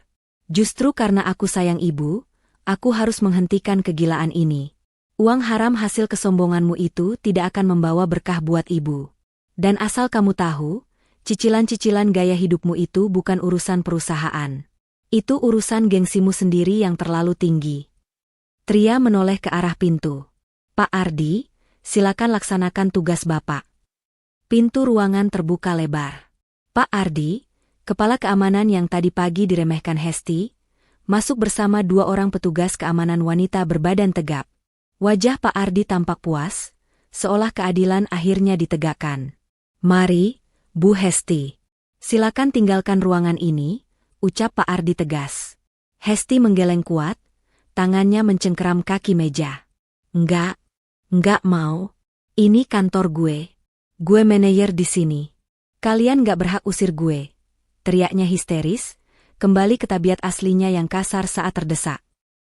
Justru karena aku sayang ibu, aku harus menghentikan kegilaan ini. Uang haram hasil kesombonganmu itu tidak akan membawa berkah buat ibu. Dan asal kamu tahu, cicilan-cicilan gaya hidupmu itu bukan urusan perusahaan. Itu urusan gengsimu sendiri yang terlalu tinggi. Tria menoleh ke arah pintu. Pak Ardi, silakan laksanakan tugas Bapak. Pintu ruangan terbuka lebar. Pak Ardi, kepala keamanan yang tadi pagi diremehkan Hesti, masuk bersama 2 orang petugas keamanan wanita berbadan tegap. Wajah Pak Ardi tampak puas, seolah keadilan akhirnya ditegakkan. Mari, Bu Hesti. Silakan tinggalkan ruangan ini, ucap Pak Ardi tegas. Hesti menggeleng kuat, tangannya mencengkeram kaki meja. Enggak mau. Ini kantor gue. Gue manajer di sini. Kalian gak berhak usir gue. Teriaknya histeris, kembali ke tabiat aslinya yang kasar saat terdesak.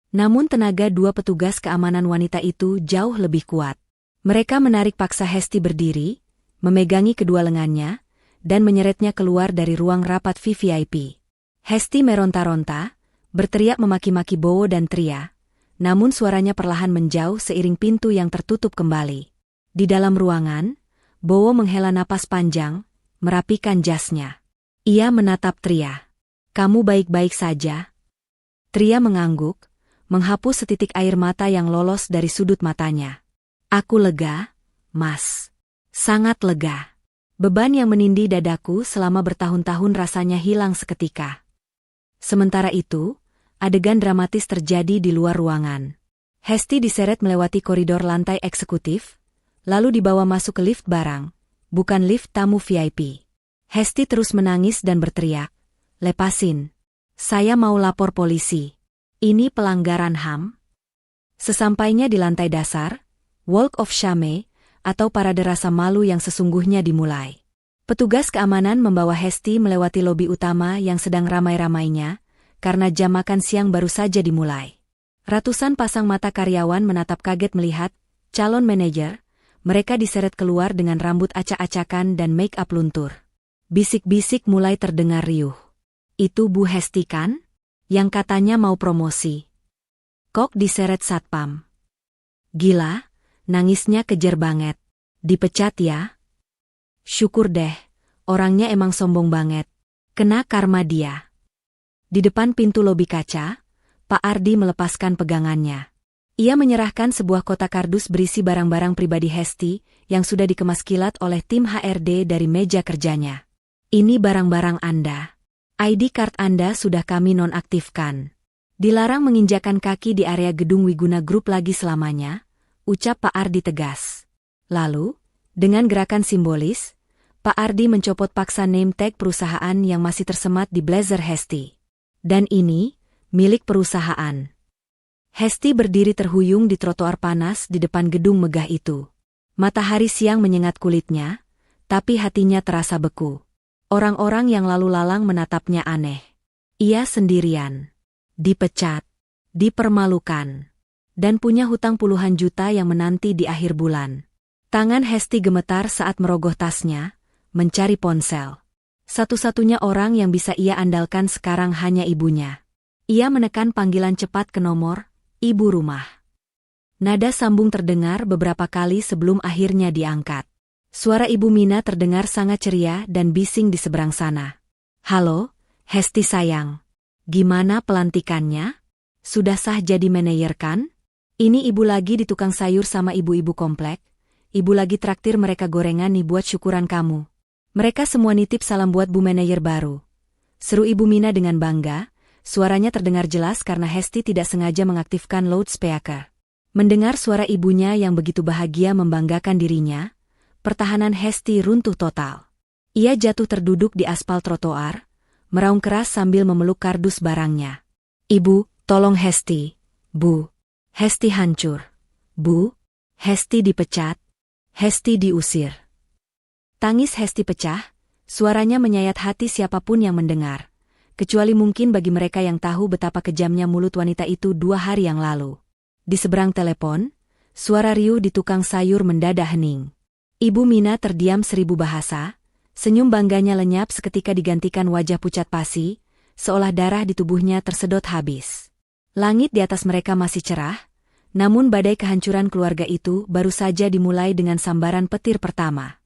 Namun tenaga 2 petugas keamanan wanita itu jauh lebih kuat. Mereka menarik paksa Hesti berdiri, memegangi kedua lengannya, dan menyeretnya keluar dari ruang rapat VVIP. Hesti meronta-ronta, berteriak memaki-maki Bowo dan Tria, namun suaranya perlahan menjauh seiring pintu yang tertutup kembali. Di dalam ruangan, Bowo menghela napas panjang, merapikan jasnya. Ia menatap Tria. Kamu baik-baik saja? Tria mengangguk, menghapus setitik air mata yang lolos dari sudut matanya. Aku lega, Mas. Sangat lega. Beban yang menindih dadaku selama bertahun-tahun rasanya hilang seketika. Sementara itu, adegan dramatis terjadi di luar ruangan. Hesti diseret melewati koridor lantai eksekutif, lalu dibawa masuk ke lift barang, bukan lift tamu VIP. Hesti terus menangis dan berteriak, "Lepasin. Saya mau lapor polisi. Ini pelanggaran HAM." Sesampainya di lantai dasar, Walk of Shame, atau parade rasa malu yang sesungguhnya dimulai. Petugas keamanan membawa Hesti melewati lobi utama yang sedang ramai-ramainya, karena jam makan siang baru saja dimulai. Ratusan pasang mata karyawan menatap kaget melihat calon manajer. Mereka diseret keluar dengan rambut acak-acakan dan make-up luntur. Bisik-bisik mulai terdengar riuh. Itu Bu Hesti kan? Yang katanya mau promosi. Kok diseret satpam? Gila, nangisnya kejer banget. Dipecat ya? Syukur deh, orangnya emang sombong banget. Kena karma dia. Di depan pintu lobi kaca, Pak Ardi melepaskan pegangannya. Ia menyerahkan sebuah kotak kardus berisi barang-barang pribadi Hesti yang sudah dikemas kilat oleh tim HRD dari meja kerjanya. Ini barang-barang Anda. ID card Anda sudah kami nonaktifkan. Dilarang menginjakan kaki di area gedung Wiguna Group lagi selamanya, ucap Pak Ardi tegas. Lalu, dengan gerakan simbolis, Pak Ardi mencopot paksa name tag perusahaan yang masih tersemat di blazer Hesti. Dan ini, milik perusahaan. Hesti berdiri terhuyung di trotoar panas di depan gedung megah itu. Matahari siang menyengat kulitnya, tapi hatinya terasa beku. Orang-orang yang lalu lalang menatapnya aneh. Ia sendirian. Dipecat. Dipermalukan. Dan punya hutang puluhan juta yang menanti di akhir bulan. Tangan Hesti gemetar saat merogoh tasnya, mencari ponsel. Satu-satunya orang yang bisa ia andalkan sekarang hanya ibunya. Ia menekan panggilan cepat ke nomor ibu rumah. Nada sambung terdengar beberapa kali sebelum akhirnya diangkat. Suara Ibu Mina terdengar sangat ceria dan bising di seberang sana. Halo, Hesti sayang. Gimana pelantikannya? Sudah sah jadi manajer kan? Ini ibu lagi di tukang sayur sama ibu-ibu komplek. Ibu lagi traktir mereka gorengan nih buat syukuran kamu. Mereka semua nitip salam buat Bu Manajer baru. Seru Ibu Mina dengan bangga, suaranya terdengar jelas karena Hesti tidak sengaja mengaktifkan loudspeaker. Mendengar suara ibunya yang begitu bahagia membanggakan dirinya, pertahanan Hesti runtuh total. Ia jatuh terduduk di aspal trotoar, meraung keras sambil memeluk kardus barangnya. "Ibu, tolong Hesti, Bu. Hesti hancur. Bu, Hesti dipecat. Hesti diusir." Tangis Hesti pecah, suaranya menyayat hati siapapun yang mendengar, kecuali mungkin bagi mereka yang tahu betapa kejamnya mulut wanita itu 2 hari yang lalu. Di seberang telepon, suara riuh di tukang sayur mendadak hening. Ibu Mina terdiam 1000 bahasa, senyum bangganya lenyap seketika digantikan wajah pucat pasi, seolah darah di tubuhnya tersedot habis. Langit di atas mereka masih cerah, namun badai kehancuran keluarga itu baru saja dimulai dengan sambaran petir pertama.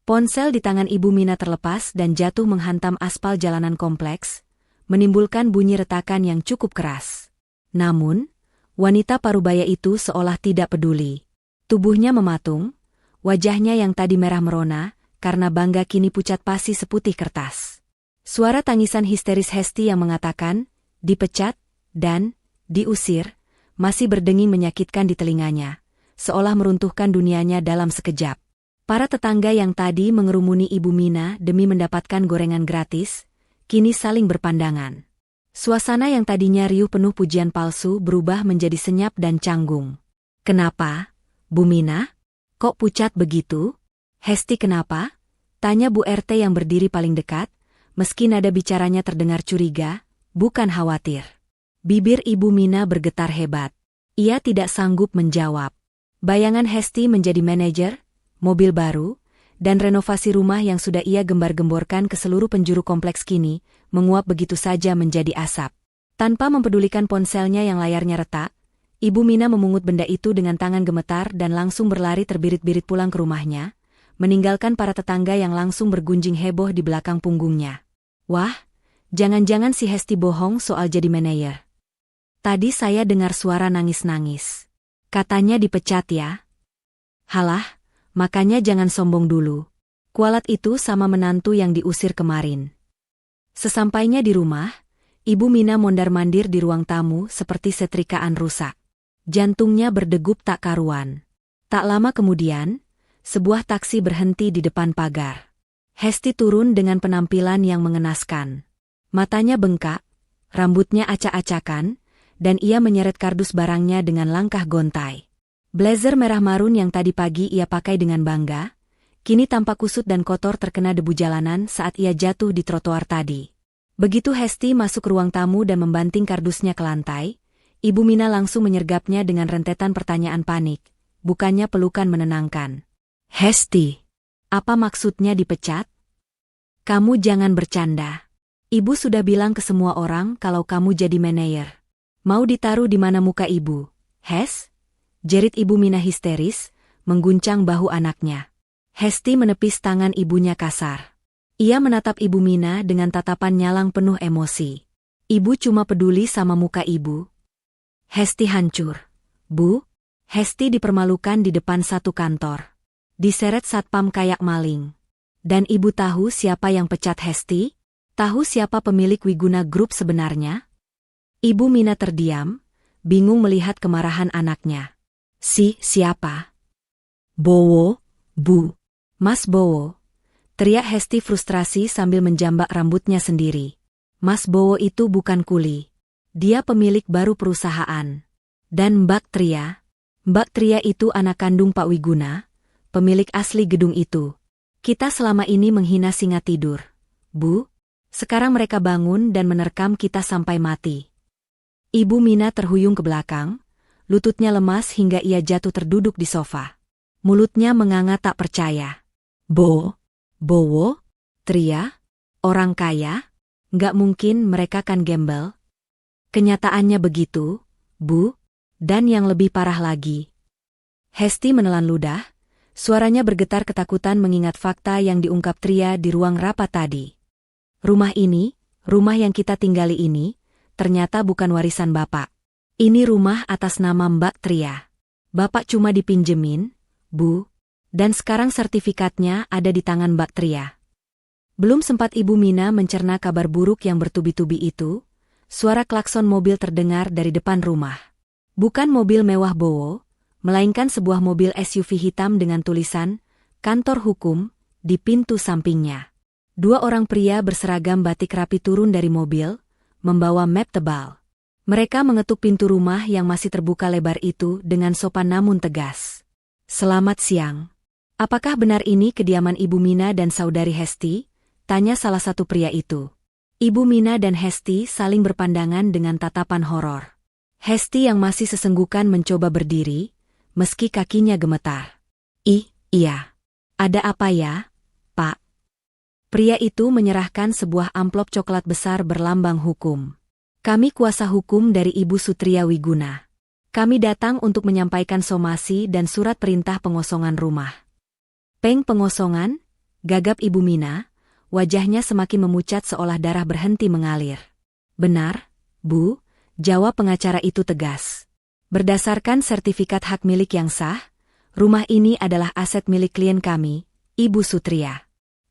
Ponsel di tangan Ibu Mina terlepas dan jatuh menghantam aspal jalanan kompleks, menimbulkan bunyi retakan yang cukup keras. Namun, wanita parubaya itu seolah tidak peduli. Tubuhnya mematung, wajahnya yang tadi merah merona, karena bangga kini pucat pasi seputih kertas. Suara tangisan histeris Hesti yang mengatakan, dipecat, dan diusir, masih berdenging menyakitkan di telinganya, seolah meruntuhkan dunianya dalam sekejap. Para tetangga yang tadi mengerumuni Ibu Mina demi mendapatkan gorengan gratis, kini saling berpandangan. Suasana yang tadinya riuh penuh pujian palsu berubah menjadi senyap dan canggung. "Kenapa, Bu Mina? Kok pucat begitu?" "Hesti kenapa?" tanya Bu RT yang berdiri paling dekat, meski nada bicaranya terdengar curiga, bukan khawatir. Bibir Ibu Mina bergetar hebat. Ia tidak sanggup menjawab. Bayangan Hesti menjadi manajer, mobil baru, dan renovasi rumah yang sudah ia gembar-gemborkan ke seluruh penjuru kompleks kini, menguap begitu saja menjadi asap. Tanpa mempedulikan ponselnya yang layarnya retak, Ibu Mina memungut benda itu dengan tangan gemetar dan langsung berlari terbirit-birit pulang ke rumahnya, meninggalkan para tetangga yang langsung bergunjing heboh di belakang punggungnya. "Wah, jangan-jangan si Hesti bohong soal jadi manajer. Tadi saya dengar suara nangis-nangis. Katanya dipecat ya." "Halah, makanya jangan sombong dulu. Kualat itu sama menantu yang diusir kemarin." Sesampainya di rumah, Ibu Mina mondar-mandir di ruang tamu seperti setrikaan rusak. Jantungnya berdegup tak karuan. Tak lama kemudian, sebuah taksi berhenti di depan pagar. Hesti turun dengan penampilan yang mengenaskan. Matanya bengkak, rambutnya acak-acakan, dan ia menyeret kardus barangnya dengan langkah gontai. Blazer merah marun yang tadi pagi ia pakai dengan bangga, kini tampak kusut dan kotor terkena debu jalanan saat ia jatuh di trotoar tadi. Begitu Hesti masuk ke ruang tamu dan membanting kardusnya ke lantai, Ibu Mina langsung menyergapnya dengan rentetan pertanyaan panik, bukannya pelukan menenangkan. "Hesti, apa maksudnya dipecat? Kamu jangan bercanda. Ibu sudah bilang ke semua orang kalau kamu jadi manajer. Mau ditaruh di mana muka ibu, Hes?" jerit Ibu Mina histeris, mengguncang bahu anaknya. Hesti menepis tangan ibunya kasar. Ia menatap Ibu Mina dengan tatapan nyalang penuh emosi. "Ibu cuma peduli sama muka ibu." Hesti hancur. "Bu?" Hesti dipermalukan di depan satu kantor. Diseret satpam kayak maling. Dan ibu tahu siapa yang pecat Hesti? Tahu siapa pemilik Wiguna Group sebenarnya? Ibu Mina terdiam, bingung melihat kemarahan anaknya. Siapa?" "Bowo, Bu." "Mas Bowo," teriak Hesti frustrasi sambil menjambak rambutnya sendiri. "Mas Bowo itu bukan kuli. Dia pemilik baru perusahaan. Dan Mbak Tria itu anak kandung Pak Wiguna, pemilik asli gedung itu. Kita selama ini menghina singa tidur. Bu, sekarang mereka bangun dan menerkam kita sampai mati." Ibu Mina terhuyung ke belakang, lututnya lemas hingga ia jatuh terduduk di sofa. Mulutnya menganga tak percaya. Bowo? Tria? Orang kaya? Nggak mungkin mereka kan gembel." "Kenyataannya begitu, Bu, dan yang lebih parah lagi." Hesti menelan ludah, suaranya bergetar ketakutan mengingat fakta yang diungkap Tria di ruang rapat tadi. Rumah yang kita tinggali ini, ternyata bukan warisan Bapak. Ini rumah atas nama Mbak Tria. Bapak cuma dipinjemin, Bu. Dan sekarang sertifikatnya ada di tangan Mbak Tria. Belum sempat Ibu Mina mencerna kabar buruk yang bertubi-tubi itu, suara klakson mobil terdengar dari depan rumah. Bukan mobil mewah Bowo, melainkan sebuah mobil SUV hitam dengan tulisan, Kantor Hukum, di pintu sampingnya. Dua orang pria berseragam batik rapi turun dari mobil, membawa map tebal. Mereka mengetuk pintu rumah yang masih terbuka lebar itu dengan sopan namun tegas. "Selamat siang. Apakah benar ini kediaman Ibu Mina dan Saudari Hesti?" tanya salah satu pria itu. Ibu Mina dan Hesti saling berpandangan dengan tatapan horor. Hesti yang masih sesenggukan mencoba berdiri, meski kakinya gemetar. Iya. Ada apa ya, Pak?" Pria itu menyerahkan sebuah amplop coklat besar berlambang hukum. "Kami kuasa hukum dari Ibu Sutria Wiguna. Kami datang untuk menyampaikan somasi dan surat perintah pengosongan rumah." Pengosongan? Gagap Ibu Mina, wajahnya semakin memucat seolah darah berhenti mengalir. "Benar, Bu," jawab pengacara itu tegas. "Berdasarkan sertifikat hak milik yang sah, rumah ini adalah aset milik klien kami, Ibu Sutria.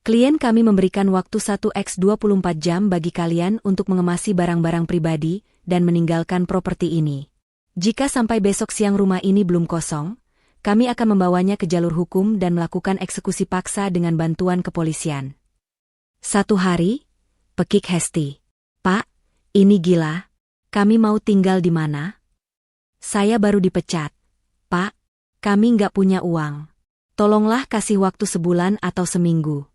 Klien kami memberikan waktu 1x24 jam bagi kalian untuk mengemasi barang-barang pribadi dan meninggalkan properti ini. Jika sampai besok siang rumah ini belum kosong, kami akan membawanya ke jalur hukum dan melakukan eksekusi paksa dengan bantuan kepolisian." "1 hari?" pekik Hesti. "Pak, ini gila. Kami mau tinggal di mana? Saya baru dipecat. Pak, kami nggak punya uang. Tolonglah kasih waktu sebulan atau seminggu."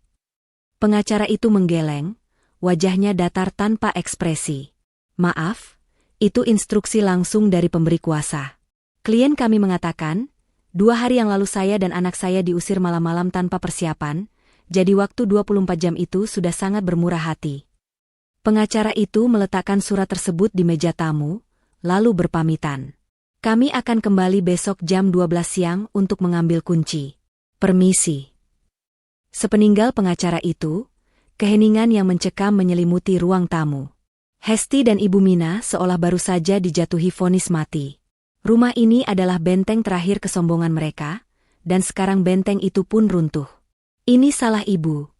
Pengacara itu menggeleng, wajahnya datar tanpa ekspresi. "Maaf, itu instruksi langsung dari pemberi kuasa. Klien kami mengatakan, 2 hari yang lalu saya dan anak saya diusir malam-malam tanpa persiapan, jadi waktu 24 jam itu sudah sangat bermurah hati." Pengacara itu meletakkan surat tersebut di meja tamu, lalu berpamitan. "Kami akan kembali besok jam 12 siang untuk mengambil kunci. Permisi." Sepeninggal pengacara itu, keheningan yang mencekam menyelimuti ruang tamu. Hesti dan Ibu Mina seolah baru saja dijatuhi vonis mati. Rumah ini adalah benteng terakhir kesombongan mereka, dan sekarang benteng itu pun runtuh. "Ini salah Ibu."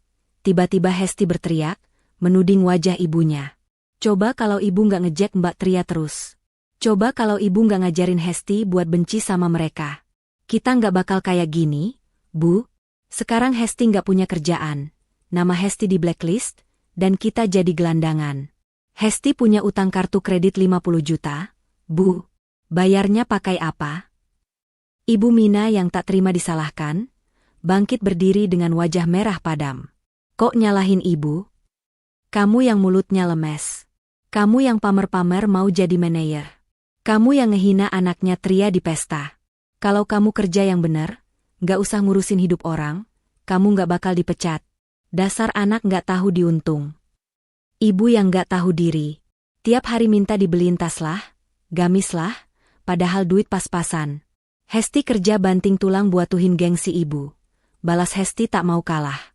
Tiba-tiba Hesti berteriak, menuding wajah ibunya. "Coba kalau Ibu nggak ngejek Mbak Tria terus. Coba kalau Ibu nggak ngajarin Hesti buat benci sama mereka. Kita nggak bakal kayak gini, Bu. Sekarang Hesti nggak punya kerjaan. Nama Hesti di blacklist, dan kita jadi gelandangan. Hesti punya utang kartu kredit 50 juta, Bu. Bayarnya pakai apa?" Ibu Mina yang tak terima disalahkan, bangkit berdiri dengan wajah merah padam. "Kok nyalahin Ibu? Kamu yang mulutnya lemes. Kamu yang pamer-pamer mau jadi manajer. Kamu yang ngehina anaknya Tria di pesta. Kalau kamu kerja yang bener, nggak usah ngurusin hidup orang, kamu nggak bakal dipecat. Dasar anak nggak tahu diuntung. Ibu yang nggak tahu diri. Tiap hari minta dibeliin tas lah, gamis lah, padahal duit pas-pasan. Hesti kerja banting tulang buat tuhin gengsi Ibu." Balas Hesti tak mau kalah.